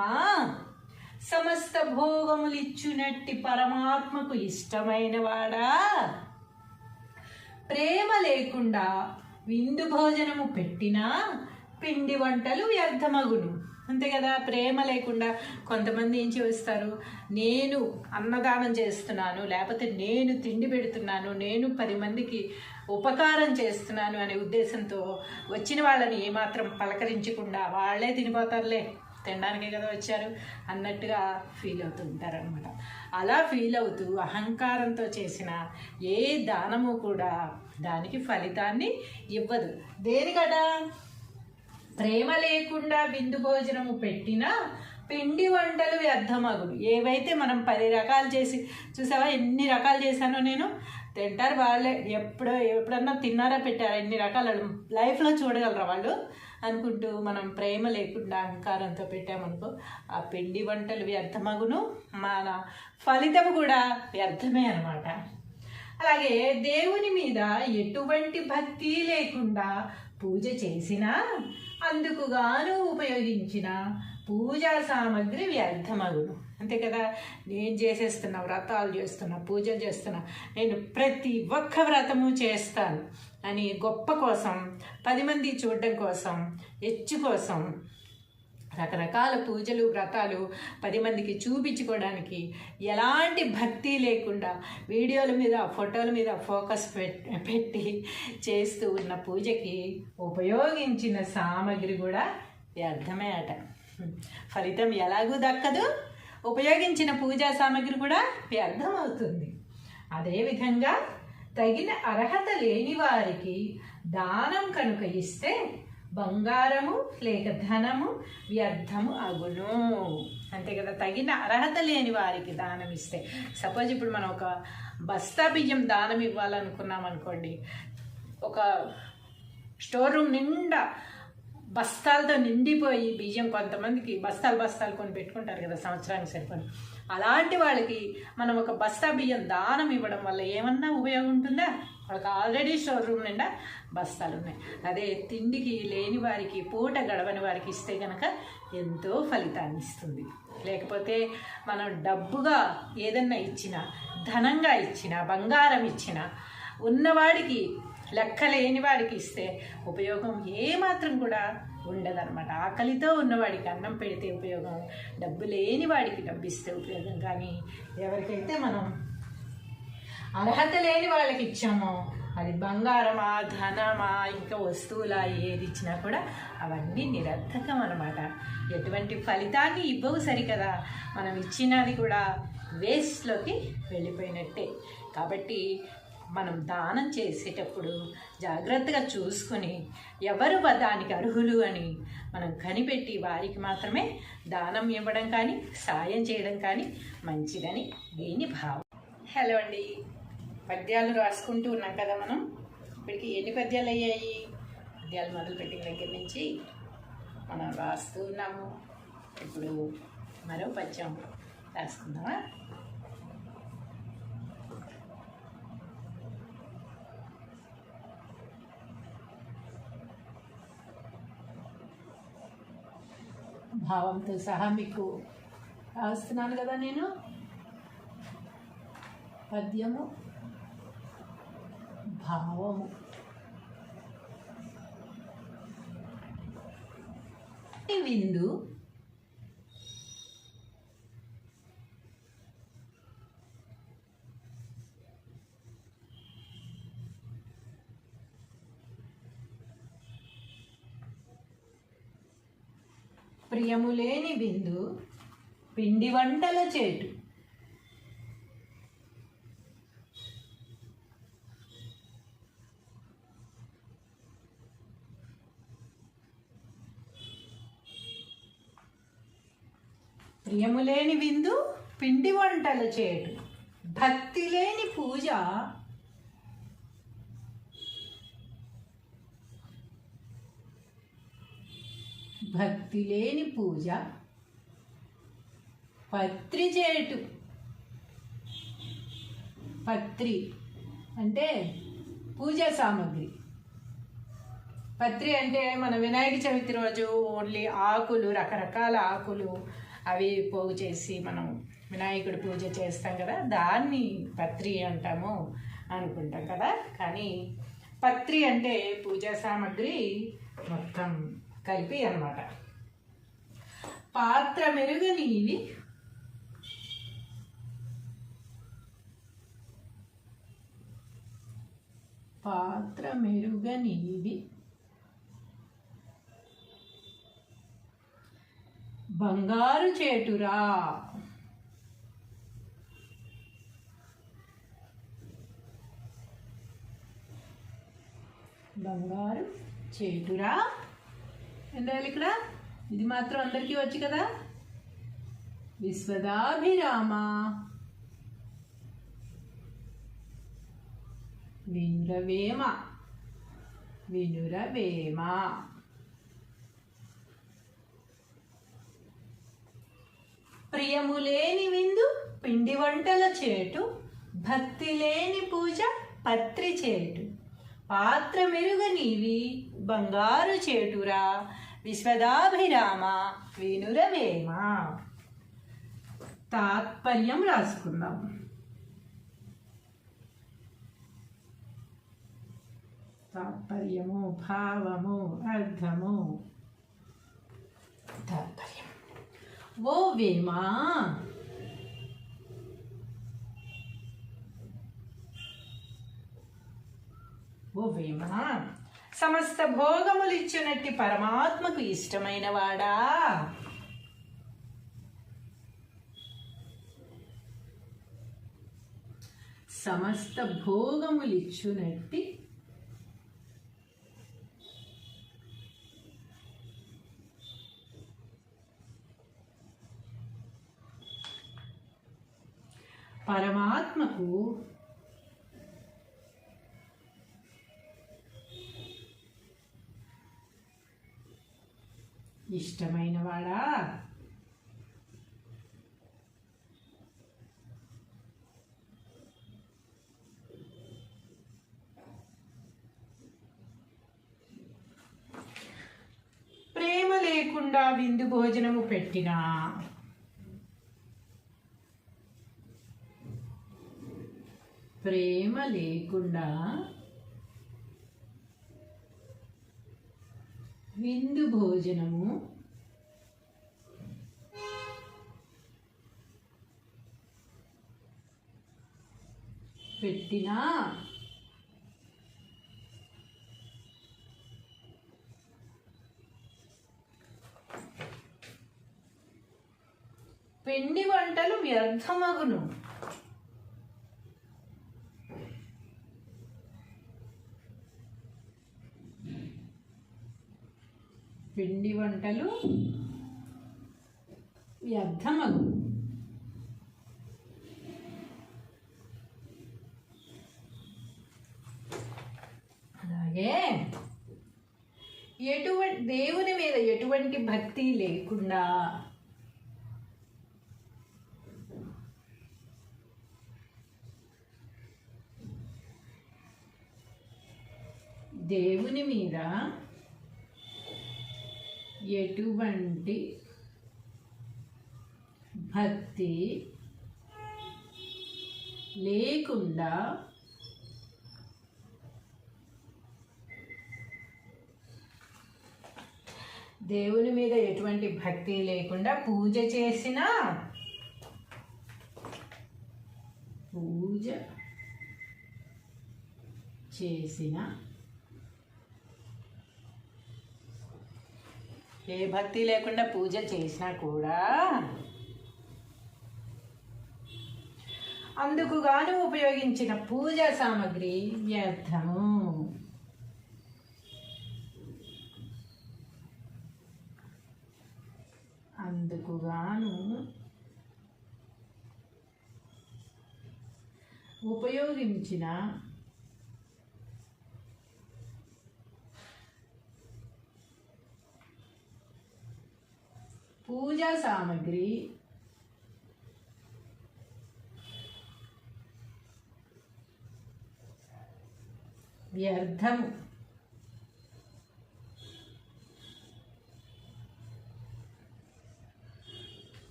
సమస్త భోగములిచ్చునట్టి పరమాత్మకు ఇష్టమైన వాడా, ప్రేమ లేకుండా విందు భోజనము పెట్టినా పిండి వంటలు వ్యర్థమగును. అంతే కదా. ప్రేమ లేకుండా కొంతమంది ఏం చేస్తారు, నేను అన్నదానం చేస్తున్నాను, లేకపోతే నేను తిండి పెడుతున్నాను, నేను 10 మందికి ఉపకారం చేస్తున్నాను అనే ఉద్దేశంతో వచ్చిన వాళ్ళని ఏమాత్రం పలకరించకుండా వాళ్ళే తినిపోతారులే, తినడానికే కదా వచ్చారు అన్నట్టుగా ఫీల్ అవుతూ ఉంటారనమాట. అలా ఫీల్ అవుతూ అహంకారంతో చేసిన ఏ దానము కూడా దానికి ఫలితాన్ని ఇవ్వదు. దేనికట? ప్రేమ లేకుండా విందు భోజనము పెట్టినా పిండి వంటలు వ్యర్థమగును. ఏవైతే మనం 10 రకాలు చేసి, చూసావా ఎన్ని రకాలు చేశానో నేను, తింటారు వాళ్ళే. ఎప్పుడన్నా తిన్నారా పెట్టారా? ఎన్ని రకాలు లైఫ్లో చూడగలరా వాళ్ళు? అనుకుంటూ మనం ప్రేమ లేకుండా అహంకారంతో పెట్టామనుకో, ఆ పిండి వంటలు వ్యర్థమగును, మన ఫలితము కూడా వ్యర్థమే అన్నమాట. అలాగే దేవుని మీద ఎటువంటి భక్తి లేకుండా పూజ చేసినా అందుకు గాను ఉపయోగించిన పూజా సామాగ్రి వ్యర్థమగును. అంతే కదా, నేను చేసేస్తున్నా, వ్రతాలు చేస్తున్నా, పూజలు చేస్తున్నా, నేను ప్రతి ఒక్క వ్రతము చేస్తాను అని గొప్ప కోసం, 10 మంది చూడడం కోసం, హెచ్చు కోసం రకరకాల పూజలు వ్రతాలు 10 మందికి చూపించుకోవడానికి ఎలాంటి భక్తి లేకుండా వీడియోల మీద ఫోటోల మీద ఫోకస్ పెట్టి చేస్తూ ఉన్న పూజకి ఉపయోగించిన సామాగ్రి కూడా వ్యర్థమే అట. ఫలితం ఎలాగూ దక్కదు, ఉపయోగించిన పూజా సామాగ్రి కూడా వ్యర్థం అవుతుంది. అదేవిధంగా తగిన అర్హత లేని వారికి దానం కనుక ఇస్తే బంగారము లేక ధనము వ్యర్థము అగును. అంతే కదా, తగిన అర్హత లేని వారికి దానం ఇస్తే, సపోజ్ ఇప్పుడు మనం ఒక బస్తా బియ్యం దానం ఇవ్వాలనుకున్నాం అనుకోండి, ఒక స్టోర్ రూమ్ నిండా బస్తాలతో నిండిపోయి బియ్యం, కొంతమందికి బస్తాలు కొని పెట్టుకుంటారు కదా సంవత్సరానికి సరిపోయి, అలాంటి వాళ్ళకి మనం ఒక బస్తా బియ్యం దానం ఇవ్వడం వల్ల ఏమన్నా ఉపయోగం ఉంటుందా? వాళ్ళకి ఆల్రెడీ స్టోర్ రూమ్ నిండా బస్తాలు ఉన్నాయి. అదే తిండికి లేని వారికి, పూట గడవని వారికి ఇస్తే కనుక ఎంతో ఫలితాన్ని ఇస్తుంది. లేకపోతే మనం డబ్బుగా ఏదన్నా ఇచ్చినా, ధనంగా ఇచ్చినా, బంగారం ఇచ్చినా, ఉన్నవాడికి లెక్క లేని వాడికి ఇస్తే ఉపయోగం ఏమాత్రం కూడా ఉండదన్నమాట. ఆకలితో ఉన్నవాడికి అన్నం పెడితే ఉపయోగం, డబ్బు లేని వాడికి డబ్బు ఇస్తే ఉపయోగం. కానీ ఎవరికైతే మనం అర్హత లేని వాళ్ళకి ఇచ్చామో, అది బంగారమా, ధనమా, ఇంకా వస్తువులా, ఏది ఇచ్చినా కూడా అవన్నీ నిరర్థకం అన్నమాట. ఎటువంటి ఫలితాన్ని ఇవ్వవు సరికదా, మనం ఇచ్చినది కూడా వేస్ట్లోకి వెళ్ళిపోయినట్టే. కాబట్టి మనం దానం చేసేటప్పుడు జాగ్రత్తగా చూసుకొని ఎవరు దానికి అర్హులు అని మనం కనిపెట్టి వారికి మాత్రమే దానం ఇవ్వడం కానీ సాయం చేయడం కానీ మంచిదని దీని భావం. హలో అండి, పద్యాలు రాసుకుంటూ ఉన్నాం కదా మనం. ఇప్పటికి ఎన్ని పద్యాలు అయ్యాయి? పద్యాలు మొదలుపెట్టిన దగ్గర నుంచి మనం రాస్తూ ఉన్నాము. ఇప్పుడు మరో పద్యం రాసుకుందామా? భావంతో సహా మీకు రాస్తున్నాను కదా నేను. పద్యము, భావము. విందు ప్రియములేని విందు పిండి వంటల చేటు. ప్రియములేని విందు పిండి వంటల చేటు, భక్తి లేని పూజ భక్తి లేని పూజ పత్రి చేటు. పత్రి అంటే పూజా సామాగ్రి. పత్రి అంటే మన వినాయక చవితి రోజు ఓన్లీ ఆకులు, రకరకాల ఆకులు అవి పోగు చేసి మనం వినాయకుడి పూజ చేస్తాం కదా, దాన్ని పత్రి అంటాము అనుకుంటాం కదా. కానీ పత్రి అంటే పూజా సామాగ్రి మొత్తం కలిపి అన్నమాట. పాత్ర మెరుగనివి పాత్ర మెరుగనివి బంగారు చేటురా. బంగారు చేటురా ఏంటాలి ఇక్కడ? ఇది మాత్రం అందరికీ వచ్చు కదా. విశ్వదాభిరామ వినురవేమ వినురవేమ. ప్రియము లేని విందు పిండి వంటల చేటు, భక్తి లేని పూజ పత్రి చేటు. పాత్ర మెరుగనివి బంగారు చేటురా, విశ్వదాభిరామ వినురవేమ. తాత్పర్యం రాసుకుందాం. తాత్పర్యము, భావము, అర్థము. తాత్పర్యం: ఓ వేమా, ఓ వేమా, సమస్త భోగములిచ్చునట్టి పరమాత్మకు ఇష్టమైన వాడా, సమస్త భోగములిచ్చునట్టి పరమాత్మకు ఇష్టమైన వాడా, ప్రేమ లేకుండా విందు భోజనము పెట్టినా, ప్రేమ లేకుండా విందు భోజనము పెట్టినా, పిండి వంటలు వ్యర్థమగును. పిండి వంటలు వ్యర్థమగు. అలాగే దేవుని మీద ఎటువంటి భక్తి లేకుండా దేవుని మీద ఎటువంటి భక్తి లేకుండా దేవుని మీద ఎటువంటి భక్తి లేకుండా పూజ చేసినా, ఏ భక్తి లేకుండా పూజ చేసినా కూడా అందుకు గాను ఉపయోగించిన పూజా సామగ్రి వ్యర్థము. అందుకు గాను ఉపయోగించిన పూజా సామగ్రి వ్యర్థము.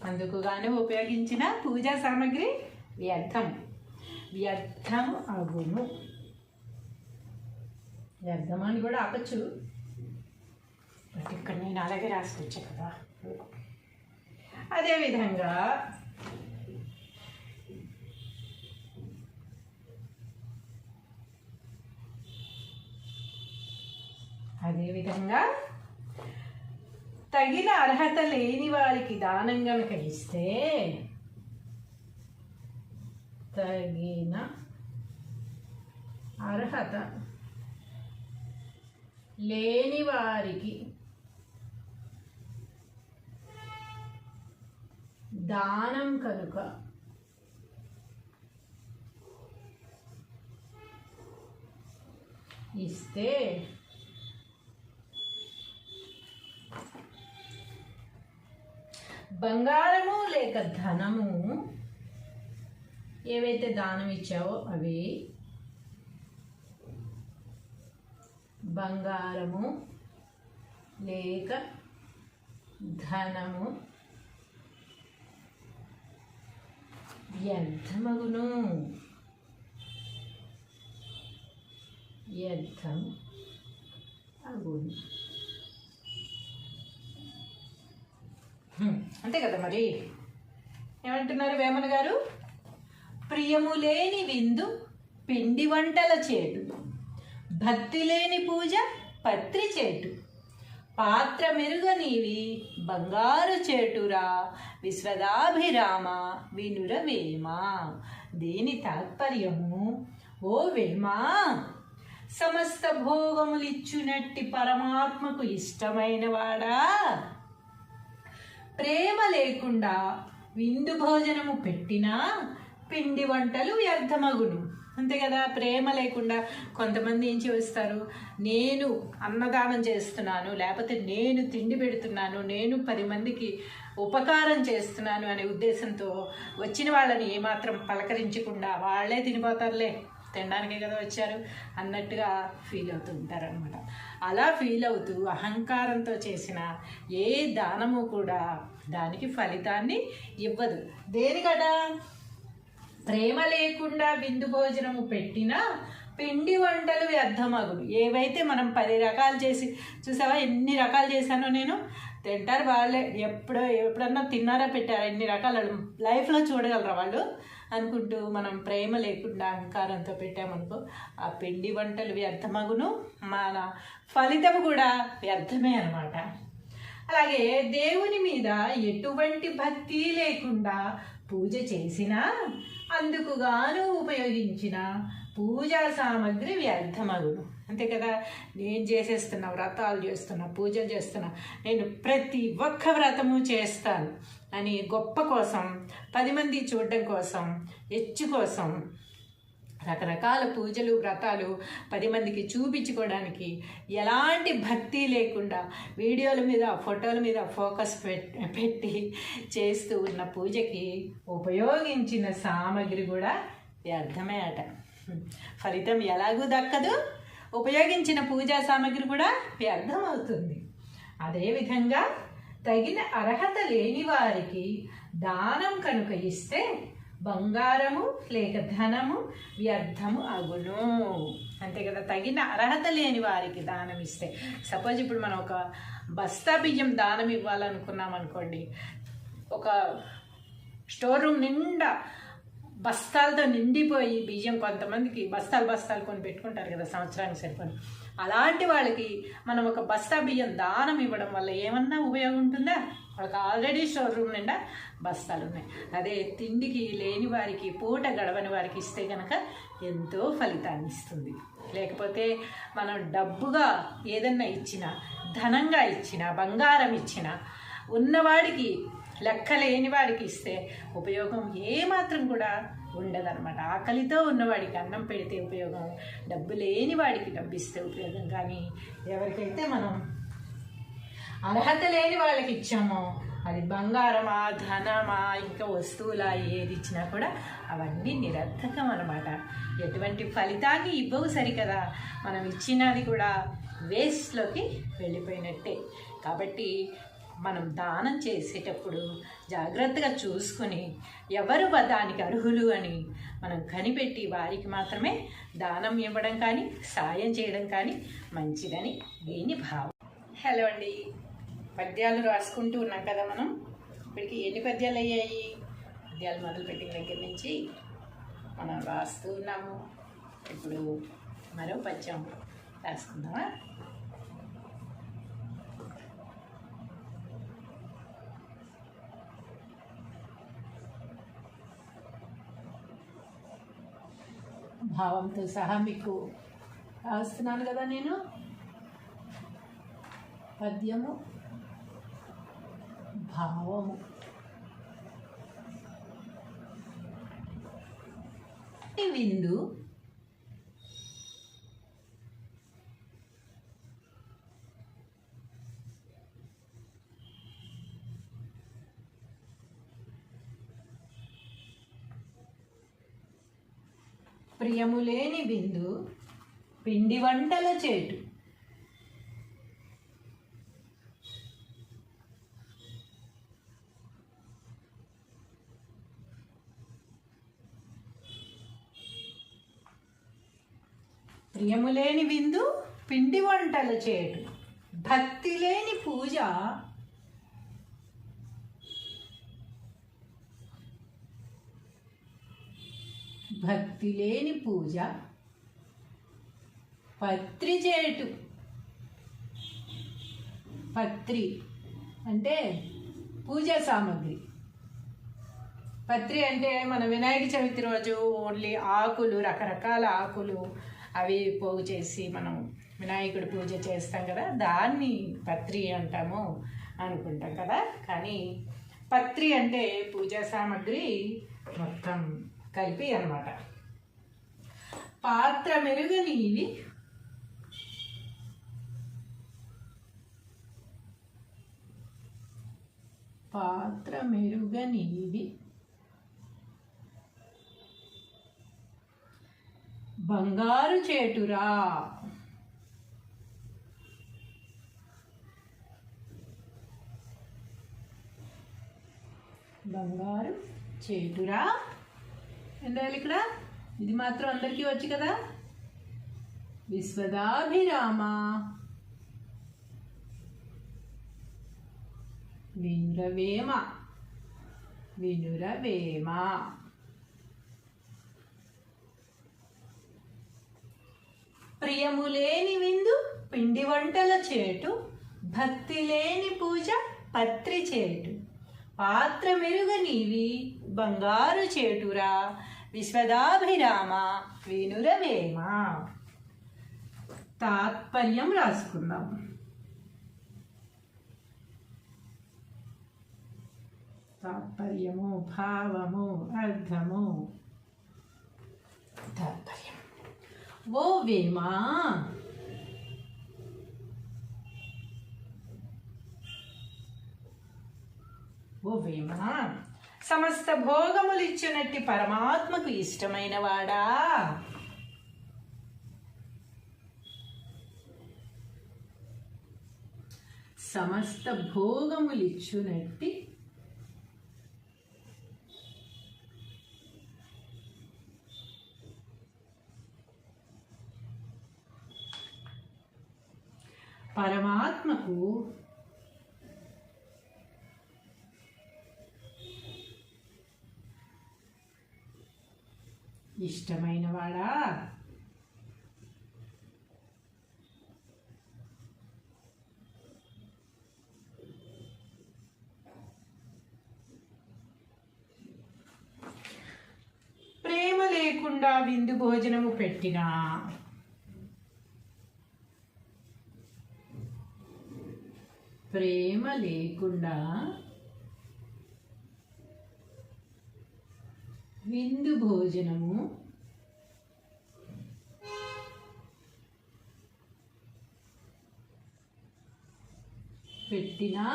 అందుకు గాను ఉపయోగించిన పూజా సామగ్రి వ్యర్థము అగును. వ్యర్థం అని కూడా ఆపచ్చు, బట్ ఇక్కడ నేను అలాగే రాసుకొచ్చా కదా. అదేవిధంగా తగిన అర్హత లేని వారికి దానం గనక ఇస్తే, తగిన అర్హత లేని వారికి దానం కనుక ఇస్తే బంగారము లేక ధనము ఏవైతే దానం ఇచ్చావో అవి బంగారము లేక ధనము వ్యర్థమగును. వ్యర్థం అగును. అంతే కదా మరి. ఏమంటున్నారు వేమన గారు? ప్రియము లేని విందు పిండి వంటల చేటు, భక్తి లేని పూజ పత్రి చేటు, పాత్ర మెరుగనివి బంగారు చేటురా విశ్వదాభిరామ వినురవేమ. దీని తాత్పర్యము, ఓ వేమా, సమస్త భోగములిచ్చునట్టి పరమాత్మకు ఇష్టమైన వాడా, ప్రేమ లేకుండా విందు భోజనము పెట్టినా పిండి వంటలు వ్యర్థమగును. అంతే కదా. ప్రేమ లేకుండా కొంతమంది ఏం చేస్తారు, నేను అన్నదానం చేస్తున్నాను, లేకపోతే నేను తిండి పెడుతున్నాను, నేను 10 మందికి ఉపకారం చేస్తున్నాను అనే ఉద్దేశంతో వచ్చిన వాళ్ళని ఏమాత్రం పలకరించకుండా వాళ్ళే తినిపోతారులే, తినడానికే కదా వచ్చారు అన్నట్టుగా ఫీల్ అవుతూ ఉంటారనమాట. అలా ఫీల్ అవుతూ అహంకారంతో చేసిన ఏ దానము కూడా దానికి ఫలితాన్ని ఇవ్వదు. దేనికట? ప్రేమ లేకుండా విందు భోజనము పెట్టినా పిండి వంటలు వ్యర్థమగును. ఏవైతే మనం 10 రకాలు చేసి, చూసావా ఎన్ని రకాలు చేశానో నేను, తింటారు వాళ్ళే. ఎప్పుడన్నా తిన్నారా పెట్టారా ఎన్ని రకాలు లైఫ్లో చూడగలరా వాళ్ళు అనుకుంటూ మనం ప్రేమ లేకుండా అహంకారంతో పెట్టామనుకో ఆ పిండి వంటలు వ్యర్థమగును, మన ఫలితము కూడా వ్యర్థమే అనమాట. అలాగే దేవుని మీద ఎటువంటి భక్తి లేకుండా పూజ చేసినా అందుకు గాను ఉపయోగించిన పూజా సామాగ్రి వ్యర్థమగును. అంతే కదా. నేను చేసేస్తున్నా, వ్రతాలు చేస్తున్నా, పూజలు చేస్తున్నా, నేను ప్రతి ఒక్క వ్రతము చేస్తాను అని గొప్ప కోసం, 10 మంది చూడడం కోసం, హెచ్చు కోసం రకరకాల పూజలు వ్రతాలు 10 మందికి చూపించుకోవడానికి ఎలాంటి భక్తి లేకుండా వీడియోల మీద ఫోటోల మీద ఫోకస్ పెట్టి చేస్తూ ఉన్న పూజకి ఉపయోగించిన సామాగ్రి కూడా వ్యర్థమే అట. ఫలితం ఎలాగూ దక్కదు, ఉపయోగించిన పూజా సామాగ్రి కూడా వ్యర్థం అవుతుంది. అదేవిధంగా తగిన అర్హత లేని వారికి దానం కనుక ఇస్తే బంగారము లేక ధనము వ్యర్థము అగును. అంతే కదా. తగిన అర్హత లేని వారికి దానం ఇస్తే, సపోజ్ ఇప్పుడు మనం ఒక బస్తా బియ్యం దానం ఇవ్వాలనుకున్నాం అనుకోండి, ఒక స్టోర్ రూమ్ నిండా బస్తాలతో నిండిపోయి బియ్యం, కొంతమందికి బస్తాలు కొని పెట్టుకుంటారు కదా సంవత్సరానికి సరిపోయి, అలాంటి వాళ్ళకి మనం ఒక బస్తా బియ్యం దానం ఇవ్వడం వల్ల ఏమన్నా ఉపయోగం ఉంటుందా? వాళ్ళకి ఆల్రెడీ స్టోర్ రూమ్ నిండా బస్తాలు ఉన్నాయి. అదే తిండికి లేని వారికి, పూట గడవని వారికి ఇస్తే కనుక ఎంతో ఫలితాన్ని ఇస్తుంది. లేకపోతే మనం డబ్బుగా ఏదన్నా ఇచ్చినా, ధనంగా ఇచ్చినా, బంగారం ఇచ్చినా, ఉన్నవాడికి లెక్క లేని వాడికి ఇస్తే ఉపయోగం ఏమాత్రం కూడా ఉండదన్నమాట. ఆకలితో ఉన్నవాడికి అన్నం పెడితే ఉపయోగం, డబ్బు లేని వాడికి డబ్బు ఇస్తే ఉపయోగం. కానీ ఎవరికైతే మనం అర్హత లేని వాళ్ళకి ఇచ్చామో అది బంగారమా, ధనమా, ఇంకా వస్తువులా ఏది ఇచ్చినా కూడా అవన్నీ నిరర్థకం అన్నమాట. ఎటువంటి ఫలితాన్ని ఇవ్వవు సరికదా. మనం ఇచ్చినది కూడా వేస్ట్లోకి వెళ్ళిపోయినట్టే. కాబట్టి మనం దానం చేసేటప్పుడు జాగ్రత్తగా చూసుకొని ఎవరు దానికి అర్హులు అని మనం కనిపెట్టి వారికి మాత్రమే దానం ఇవ్వడం కానీ సాయం చేయడం కానీ మంచిదని దీని భావం. హలో అండి, పద్యాలు రాసుకుంటూ ఉన్నాం కదా మనం. ఇప్పటికి ఎన్ని పద్యాలు అయ్యాయి? పద్యాలు మొదలుపెట్టిన దగ్గర నుంచి మనం రాస్తూ ఉన్నాము. ఇప్పుడు మరో పద్యం రాసుకుందామా? భావంతో సహా మీకు రాస్తున్నాను కదా నేను. పద్యము, భావము. విందు ప్రియములేని విందు పిండి వంటల చేటు. ప్రియములేని విందు పిండి వంటల చేటు. భక్తి లేని పూజ భక్తి లేని పూజ పత్రి చేటు. పత్రి అంటే పూజా సామాగ్రి. పత్రి అంటే మన వినాయక చవితి రోజు ఓన్లీ ఆకులు, రకరకాల ఆకులు అవి పోగు చేసి మనం వినాయకుడి పూజ చేస్తాం కదా, దాన్ని పత్రి అంటాము అనుకుంటాం కదా. కానీ పత్రి అంటే పూజా సామాగ్రి మొత్తం కలిపి అన్నమాట. పాత్ర మెరుగనివి పాత్ర మెరుగనివి బంగారు చేటురా. బంగారు చేటురా అంటే ఇక్కడ ఇది మాత్రం అందరికీ వచ్చు కదా. విశ్వదాభిరామ వినురవేమ వినురవేమ. ప్రియములేని విందు పిండి వంటల చేటు. భక్తి లేని పూజ పత్రి చేటు. పాత్ర మెరుగనివి బంగారు చేటురా. విశ్వదాభిరామ వినురవేమ. తాత్పర్యం రాసుకుందాం. తాత్పర్యము, భావము, అర్థము. తాత్పర్యం. ఓ వేమా, ఓ వేమా, సమస్త భోగములిచ్చునట్టి పరమాత్మకు ఇష్టమైన వాడా. సమస్త భోగములిచ్చునట్టి పరమాత్మకు ఇష్టమైన వాడా. ప్రేమ లేకుండా విందు భోజనము పెట్టినా ప్రేమ లేకుండా విందు భోజనము పెట్టినా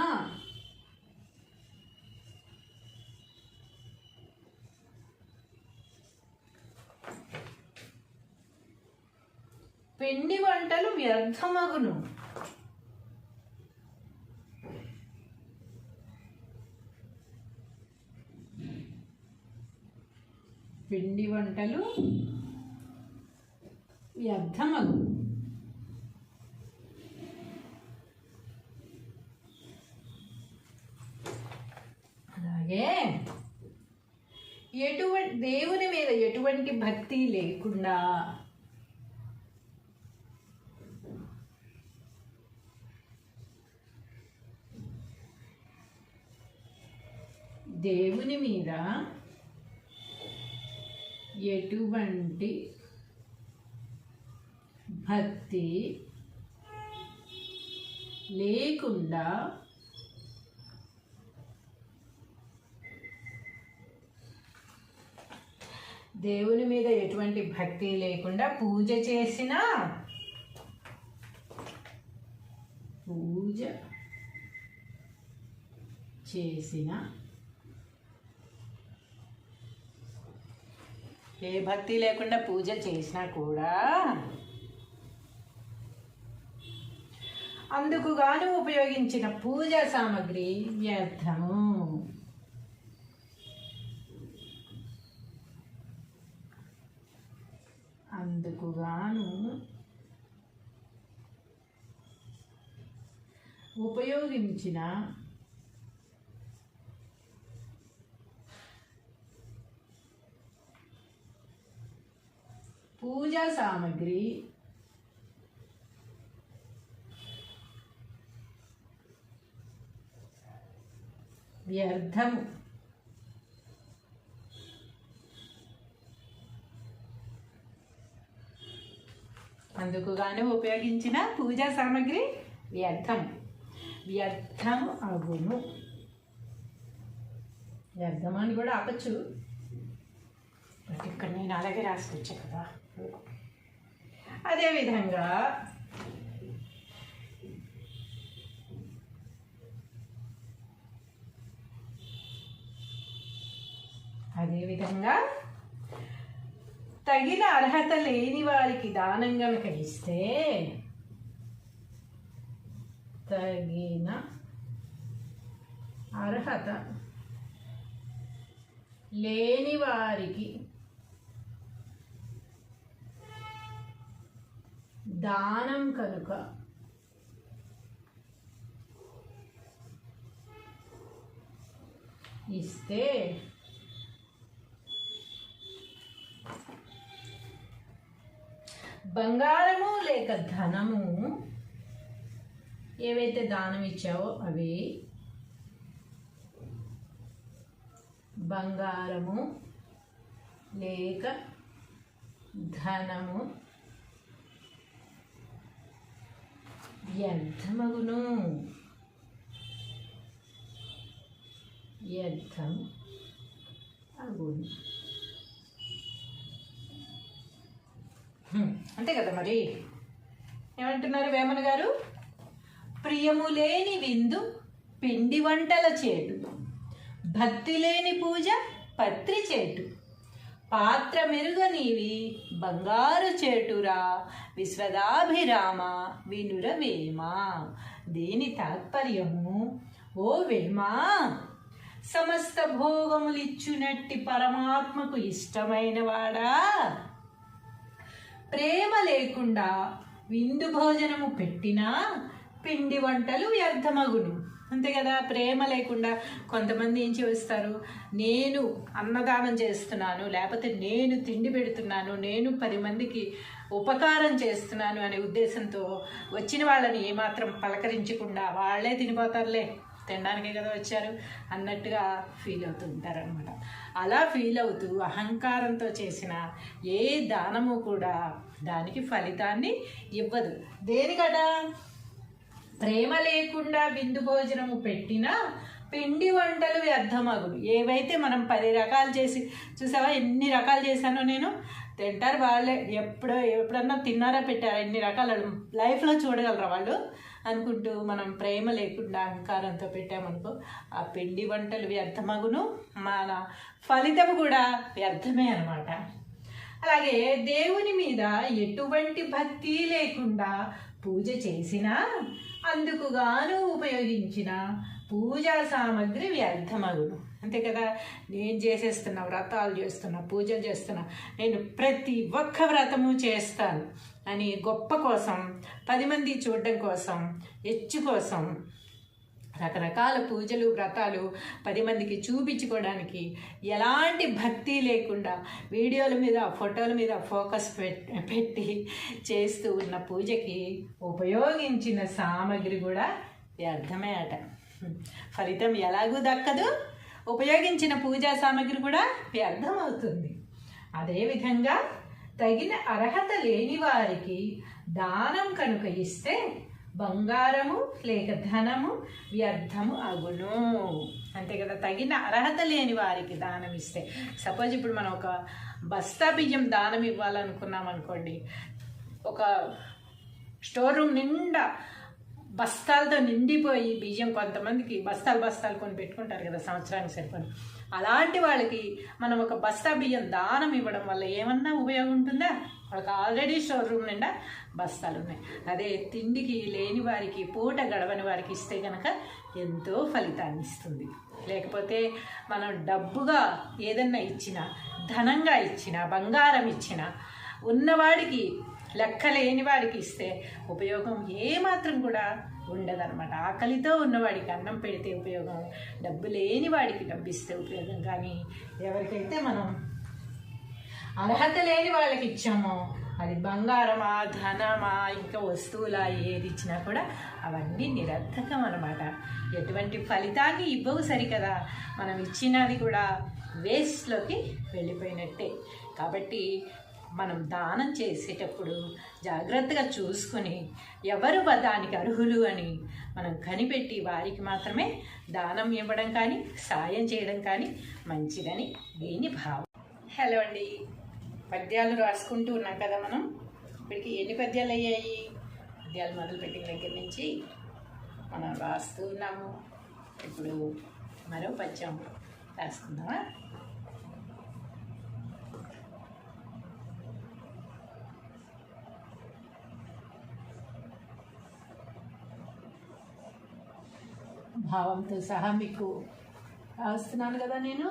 పిండి వంటలు వ్యర్థమగును. పిండి వంటలు వ్యర్థమగును. అలాగే దేవుని మీద ఎటువంటి భక్తి లేకుండా దేవుని మీద ఎటువంటి భక్తి లేకుండా దేవుని మీద ఎటువంటి భక్తి లేకుండా పూజ చేసినా ఏ భక్తి లేకుండా పూజ చేసినా కూడా అందుకు గాను ఉపయోగించిన పూజా సామగ్రి వ్యర్థము. అందుకు గాను ఉపయోగించిన పూజా సామగ్రి వ్యర్థము. అందుకు గాను ఉపయోగించిన పూజా సామగ్రి వ్యర్థము అగును. వ్యర్థం అని కూడా ఆపచ్చు, బట్ ఇక్కడ నేను అలాగే రాసుకొచ్చా కదా. అదేవిధంగా తగిన అర్హత లేని వారికి దానం గనుక ఇస్తే, తగిన అర్హత లేని వారికి దానం కనుక ఇస్తే బంగారము లేక ధనము, ఏవైతే దానం ఇచ్చావో అవి బంగారము లేక ధనము వ్యర్థమగును. వ్యర్థం అగును. అంతే కదా మరి. ఏమంటున్నారు వేమన గారు? ప్రియము లేని విందు పిండి వంటల చేటు, భక్తి లేని పూజ పత్రి చేటు, పాత్ర మెరుగనివి బంగారు చేటురా విశ్వదాభిరామ వినుర వేమ. దీని తాత్పర్యము, ఓ వేమ, సమస్త భోగములిచ్చునట్టి పరమాత్మకు ఇష్టమైన వాడా, ప్రేమ లేకుండా విందు భోజనము పెట్టినా పిండి వంటలు వ్యర్థమగును. అంతే కదా. ప్రేమ లేకుండా కొంతమంది ఏం చేస్తారు, నేను అన్నదానం చేస్తున్నాను, లేకపోతే నేను తిండి పెడుతున్నాను, నేను 10 మందికి ఉపకారం చేస్తున్నాను అనే ఉద్దేశంతో వచ్చిన వాళ్ళని ఏమాత్రం పలకరించకుండా వాళ్ళే తినిపోతారులే, తినడానికే కదా వచ్చారు అన్నట్టుగా ఫీల్ అవుతుంటారు అనమాట. అలా ఫీల్ అవుతూ అహంకారంతో చేసిన ఏ దానము కూడా దానికి ఫలితాన్ని ఇవ్వదు. దేనికట? ప్రేమ లేకుండా విందు భోజనము పెట్టినా పిండి వంటలు వ్యర్థమగును. ఏవైతే మనం 10 రకాలు చేసి, చూసావా ఎన్ని రకాలు చేశానో నేను, తింటారు వాళ్ళే, ఎప్పుడన్నా తిన్నారా పెట్టారా ఎన్ని రకాలు లైఫ్లో చూడగలరా వాళ్ళు అనుకుంటూ మనం ప్రేమ లేకుండా అహంకారంతో పెట్టామనుకో ఆ పిండి వంటలు వ్యర్థమగును, మన ఫలితం కూడా వ్యర్థమే అనమాట. అలాగే దేవుని మీద ఎటువంటి భక్తి లేకుండా పూజ చేసినా అందుకు గాను ఉపయోగించిన పూజా సామగ్రి వ్యర్థమగును. అంతే కదా. నేను చేసేస్తున్నా, వ్రతాలు చేస్తున్నా, పూజలు చేస్తున్నా, నేను ప్రతి ఒక్క వ్రతము చేస్తాను అని గొప్ప కోసం, 10 మంది చూడడం కోసం, హెచ్చు కోసం రకరకాల పూజలు వ్రతాలు 10 మందికి చూపించుకోవడానికి ఎలాంటి భక్తి లేకుండా వీడియోల మీద ఫోటోల మీద ఫోకస్ పెట్టి చేస్తూ ఉన్న పూజకి ఉపయోగించిన సామగ్రి కూడా వ్యర్థమే అట. ఫలితం ఎలాగూ దక్కదు, ఉపయోగించిన పూజా సామగ్రి కూడా వ్యర్థం అవుతుంది. అదేవిధంగా తగిన అర్హత లేని వారికి దానం కనుక ఇస్తే బంగారము లేక ధనము వ్యర్థము అగును. అంతే కదా. తగిన అర్హత లేని వారికి దానం ఇస్తే, సపోజ్ ఇప్పుడు మనం ఒక బస్తా బియ్యం దానం ఇవ్వాలనుకున్నాం అనుకోండి, ఒక స్టోర్ రూమ్ నిండా బస్తాలతో నిండిపోయి బియ్యం, కొంతమందికి బస్తాలు కొని పెట్టుకుంటారు కదా సంవత్సరానికి సరిపడి, అలాంటి వాళ్ళకి మనం ఒక బస్తా బియ్యం దానం ఇవ్వడం వల్ల ఏమన్నా ఉపయోగం ఉంటుందా? వాళ్ళకి ఆల్రెడీ స్టోర్ రూమ్ నిండా బస్తాలు ఉన్నాయి. అదే తిండికి లేని వారికి, పూట గడవని వారికి ఇస్తే కనుక ఎంతో ఫలితాన్ని ఇస్తుంది. లేకపోతే మనం డబ్బుగా ఏదన్నా ఇచ్చినా, ధనంగా ఇచ్చినా, బంగారం ఇచ్చినా, ఉన్నవాడికి లెక్క లేని వాడికి ఇస్తే ఉపయోగం ఏమాత్రం కూడా ఉండదన్నమాట. ఆకలితో ఉన్నవాడికి అన్నం పెడితే ఉపయోగం, డబ్బు లేని వాడికి డబ్బు ఇస్తే ఉపయోగం. కానీ ఎవరికైతే మనం అర్హత లేని వాళ్ళకి ఇచ్చామో, అది బంగారమా, ధనమా, ఇంకా వస్తువులా ఏది ఇచ్చినా కూడా అవన్నీ నిరర్థకం అన్నమాట. ఎటువంటి ఫలితాన్ని ఇవ్వవు సరికదా, మనం ఇచ్చినది కూడా వేస్ట్లోకి వెళ్ళిపోయినట్టే. కాబట్టి మనం దానం చేసేటప్పుడు జాగ్రత్తగా చూసుకొని ఎవరు దానికి అర్హులు అని మనం కనిపెట్టి వారికి మాత్రమే దానం ఇవ్వడం కానీ సాయం చేయడం కానీ మంచిదని దీని భావం. హలో అండి, పద్యాలు రాసుకుంటూ ఉన్నాం కదా మనం. ఇప్పటికి ఎన్ని పద్యాలు అయ్యాయి? పద్యాలు మొదలుపెట్టిన దగ్గర నుంచి మనం రాస్తూ ఉన్నాము. ఇప్పుడు మరో పద్యం రాసుకుందామా? భావంతో సహా మీకు రాస్తున్నాను కదా నేను.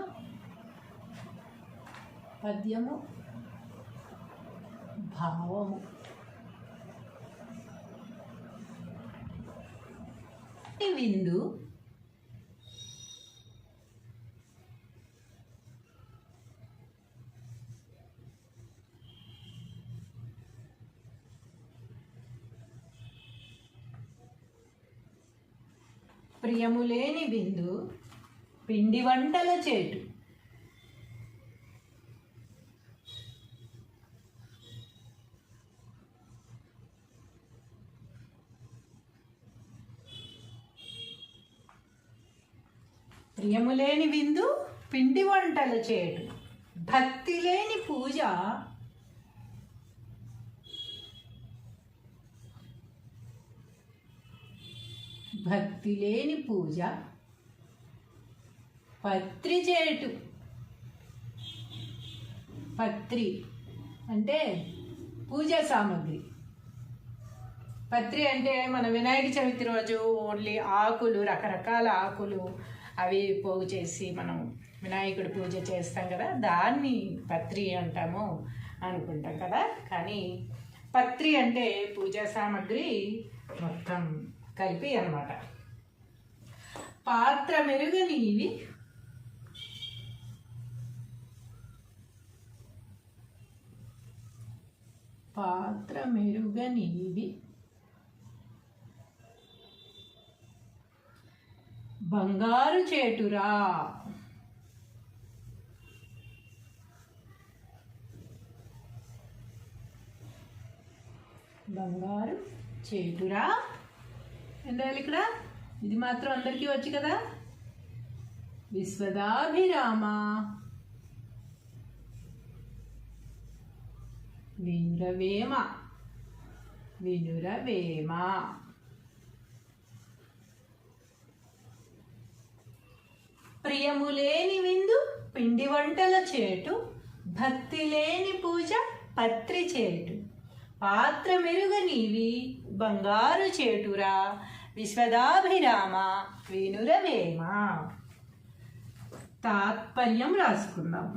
పద్యము, భావము. విందు ప్రియములేని విందు పిండి వంటల చేటు. ప్రియములేని విందు పిండి వంటల చేటు, భక్తి లేని పూజ భక్తి లేని పూజ పత్రి చేటు. పత్రి అంటే పూజా సామాగ్రి. పత్రి అంటే మన వినాయక చవితి రోజు ఓన్లీ ఆకులు, రకరకాల ఆకులు అవి పోగు చేసి మనం వినాయకుడి పూజ చేస్తాం కదా, దాన్ని పత్రి అంటాము అనుకుంటాం కదా. కానీ పత్రి అంటే పూజా సామాగ్రి మొత్తం కలిపి అన్నమాట. పాత్ర మెరుగనివి పాత్ర మెరుగనివి బంగారు చేటురా. బంగారు చేటురా ఏంటంటే ఇక్కడ ఇది మాత్రం అందరికీ వచ్చు కదా. విశ్వదాభిరామ వినురవేమ వినురవేమ. ప్రియములేని విందు పిండి వంటల చేటు, భక్తి లేని పూజ పత్రి చేటు, పాత్ర మెరుగనివి బంగారు చేటురా, విశ్వదాభిరామ వినురవేమ. తాత్పర్యం రాసుకుందాం.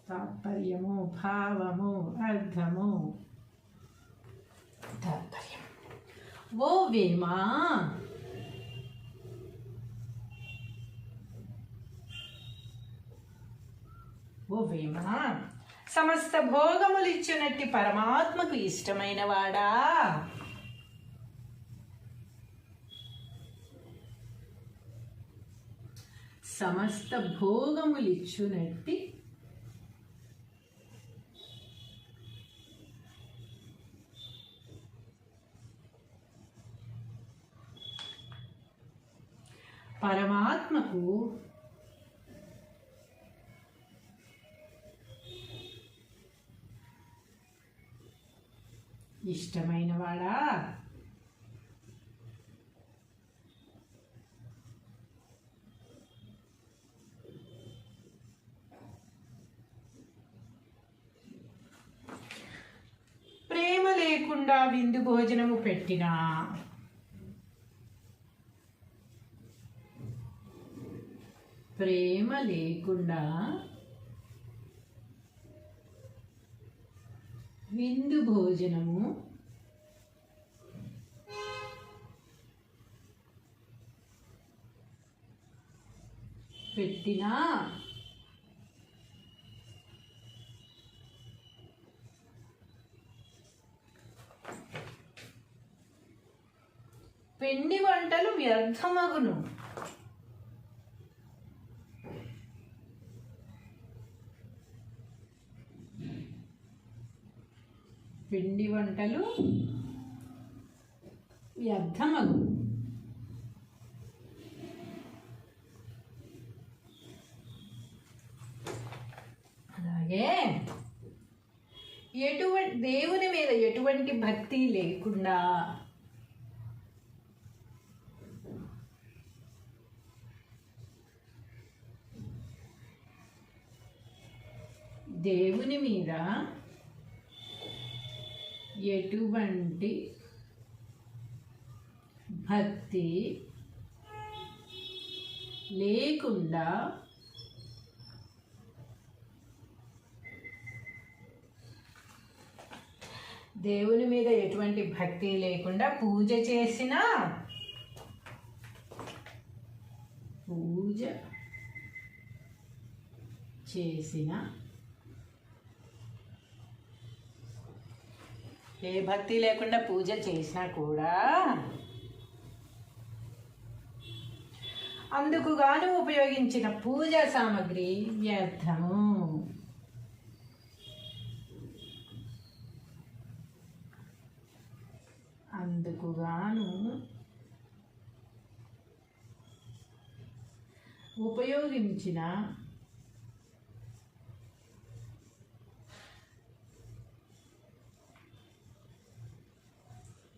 తాత్పర్యము, భావము, అర్థము. తాత్పర్యం. ఓ వేమా, ఓ వేమా, సమస్త భోగములిచ్చునట్టి పరమాత్మకు ఇష్టమైన వాడా, సమస్త భోగములిచ్చునట్టి పరమాత్మకు ఇష్టమైన వాడా, లేకుండా విందు భోజనము పెట్టినా ప్రేమ లేకుండా విందు భోజనము పెట్టినా పిండి వంటలు వ్యర్థమగును. పిండి వంటలు వ్యర్థమగును. అలాగే దేవుని మీద ఎటువంటి భక్తి లేకుండా దేవుని మీద ఎటువంటి భక్తి లేకుండా దేవుని మీద ఎటువంటి భక్తి లేకుండా పూజ చేసినా ఏ భక్తి లేకుండా పూజ చేసినా కూడా అందుకు గాను ఉపయోగించిన పూజా సామగ్రి వ్యర్థము. అందుకు గాను ఉపయోగించిన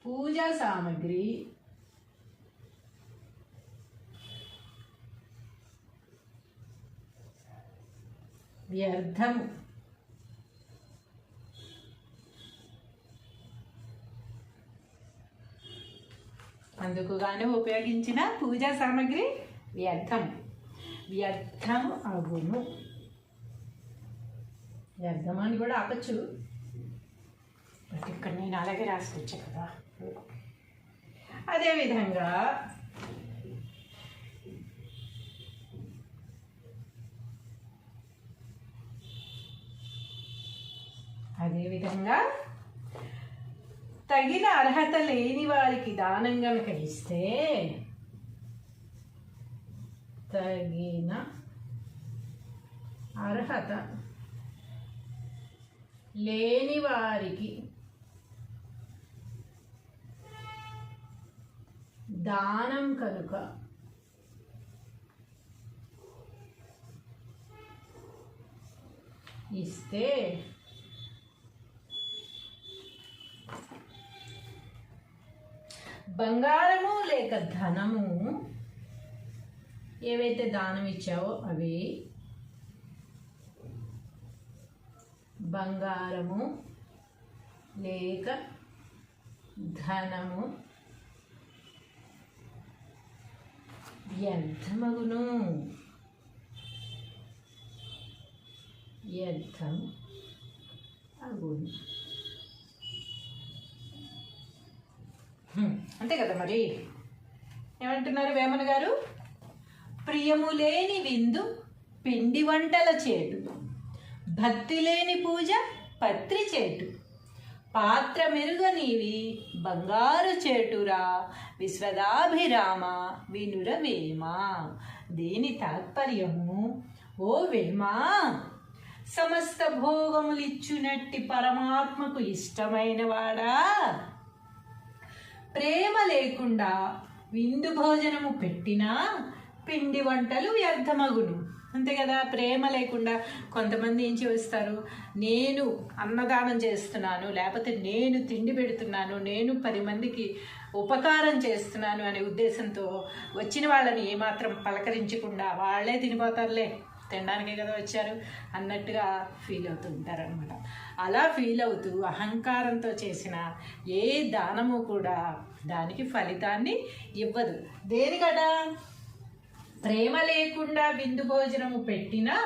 పూజా సామగ్రి వ్యర్థము. అందుకు గాను ఉపయోగించిన పూజా సామగ్రి వ్యర్థము అగును. వ్యర్థము అని కూడా ఆపచ్చు, బట్ ఇక్కడ నేను అలాగే రాసుకొచ్చా కదా. అదేవిధంగా తగిన అర్హత లేని వారికి దానం గనుక ఇస్తే, తగిన అర్హత లేని వారికి దానం కనుక ఇస్తే బంగారము లేక ధనము ఏవైతే దానం ఇచ్చావో అవి బంగారము లేక ధనము వ్యర్థమగును. వ్యర్థం అగును. అంతే కదా. మరి ఏమంటున్నారు వేమన గారు? ప్రియము లేని విందు పిండి వంటల చేటు, భక్తి లేని పూజ పత్రి చేటు, పాత్ర మెరుగనివి బంగారు చేటురా విశ్వదాభిరామ వినుర వేమ. దీని తాత్పర్యము, ఓ వేమ, సమస్త భోగములిచ్చునట్టి పరమాత్మకు ఇష్టమైన వాడా, ప్రేమ లేకుండా విందు భోజనము పెట్టినా పిండి వంటలు వ్యర్థమగును. అంతే కదా. ప్రేమ లేకుండా కొంతమంది ఏం చేస్తారు, నేను అన్నదానం చేస్తున్నాను, లేకపోతే నేను తిండి పెడుతున్నాను, నేను 10 మందికి ఉపకారం చేస్తున్నాను అనే ఉద్దేశంతో వచ్చిన వాళ్ళని ఏమాత్రం పలకరించకుండా వాళ్ళే తినిపోతారులే తినడానికే కదా వచ్చారు అన్నట్టుగా ఫీల్ అవుతూ ఉంటారు అనమాట. అలా ఫీల్ అవుతూ అహంకారంతో చేసిన ఏ దానము కూడా దానికి ఫలితాన్ని ఇవ్వదు. దేనికట? ప్రేమ లేకుండా విందు భోజనము పెట్టినా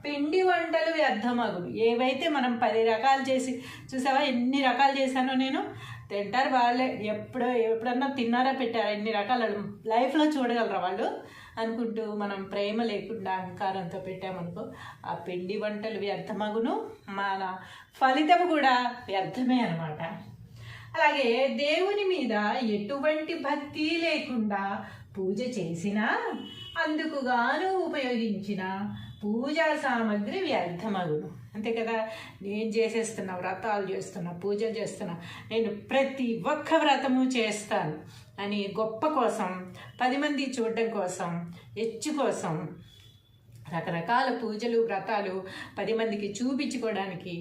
పిండి వంటలు వ్యర్థమగును. ఏవైతే మనం 10 రకాలు చేసి, చూసావా ఎన్ని రకాలు చేశానో నేను, తింటారు వాళ్ళే, ఎప్పుడన్నా తిన్నారా పెట్టారా ఎన్ని రకాలు లైఫ్లో చూడగలరా వాళ్ళు అనుకుంటూ మనం ప్రేమ లేకుండా అహంకారంతో పెట్టామనుకో ఆ పిండి వంటలు వ్యర్థమగును, మన ఫలితం కూడా వ్యర్థమే అనమాట. అలాగే దేవుని మీద ఎటువంటి భక్తి లేకుండా పూజ చేసినా అందుకు గాను ఉపయోగించిన పూజా సామాగ్రి వ్యర్థమగును. అంతే కదా, నేను చేసేస్తున్నా, వ్రతాలు చేస్తున్నా, పూజలు చేస్తున్నా, నేను ప్రతి ఒక్క వ్రతము చేస్తాను అని గొప్ప కోసం, 10 మంది చూడడం కోసం, హెచ్చు కోసం రకరకాల పూజలు వ్రతాలు 10 మందికి చూపించుకోవడానికి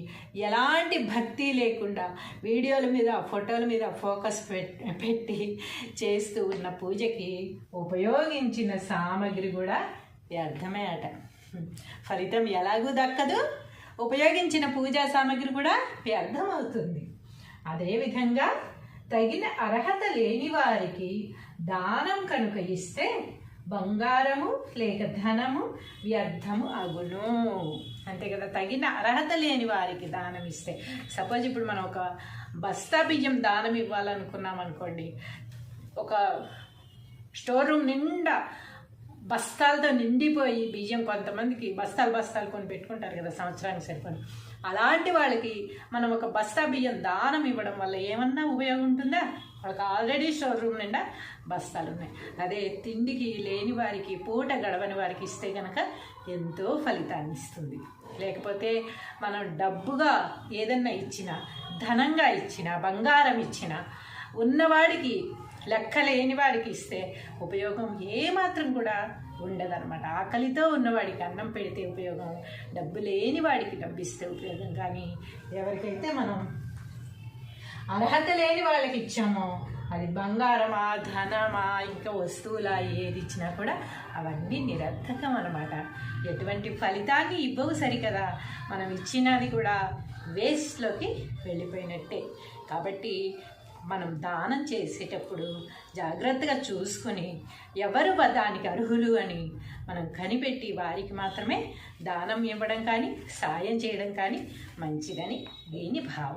ఎలాంటి భక్తి లేకుండా వీడియోల మీద ఫోటోల మీద ఫోకస్ పెట్టి చేస్తూ ఉన్న పూజకి ఉపయోగించిన సామాగ్రి కూడా వ్యర్థమే అట. ఫలితం ఎలాగూ దక్కదు, ఉపయోగించిన పూజా సామాగ్రి కూడా వ్యర్థం అవుతుంది. అదేవిధంగా తగిన అర్హత లేని వారికి దానం కనుక ఇస్తే బంగారము లేక ధనము వ్యర్థము అగును. అంతే కదా, తగిన అర్హత లేని వారికి దానం ఇస్తే, సపోజ్ ఇప్పుడు మనం ఒక బస్తా బియ్యం దానం ఇవ్వాలనుకున్నాం అనుకోండి, ఒక స్టోర్ రూమ్ నిండా బస్తాలతో నిండిపోయి బియ్యం, కొంతమందికి బస్తాలు కొని పెట్టుకుంటారు కదా సంవత్సరానికి సరిపడి, అలాంటి వాళ్ళకి మనం ఒక బస్తా బియ్యం దానం ఇవ్వడం వల్ల ఏమన్నా ఉపయోగం ఉంటుందా? వాళ్ళకి ఆల్రెడీ స్టోర్ రూమ్ నిండా బస్తాలు ఉన్నాయి. అదే తిండికి లేని వారికి, పూట గడవని వారికి ఇస్తే కనుక ఎంతో ఫలితాన్ని ఇస్తుంది. లేకపోతే మనం డబ్బుగా ఏదన్నా ఇచ్చినా, ధనంగా ఇచ్చినా, బంగారం ఇచ్చినా, ఉన్నవాడికి లెక్క లేని వాడికి ఇస్తే ఉపయోగం ఏమాత్రం కూడా ఉండదన్నమాట. ఆకలితో ఉన్నవాడికి అన్నం పెడితే ఉపయోగం, డబ్బు లేని వాడికి డబ్బు ఇస్తే ఉపయోగం. కానీ ఎవరికైతే మనం అర్హత లేని వాళ్ళకి ఇచ్చామో, అది బంగారమా, ధనమా, ఇంకా వస్తువులా ఏది ఇచ్చినా కూడా అవన్నీ నిరర్థకం అన్నమాట. ఎటువంటి ఫలితాన్ని ఇవ్వవు సరికదా, మనం ఇచ్చినది కూడా వేస్ట్లోకి వెళ్ళిపోయినట్టే. కాబట్టి మనం దానం చేసేటప్పుడు జాగ్రత్తగా చూసుకొని ఎవరు దానికి అర్హులు అని మనం కనిపెట్టి వారికి మాత్రమే దానం ఇవ్వడం కానీ సాయం చేయడం కానీ మంచిదని దీని భావం.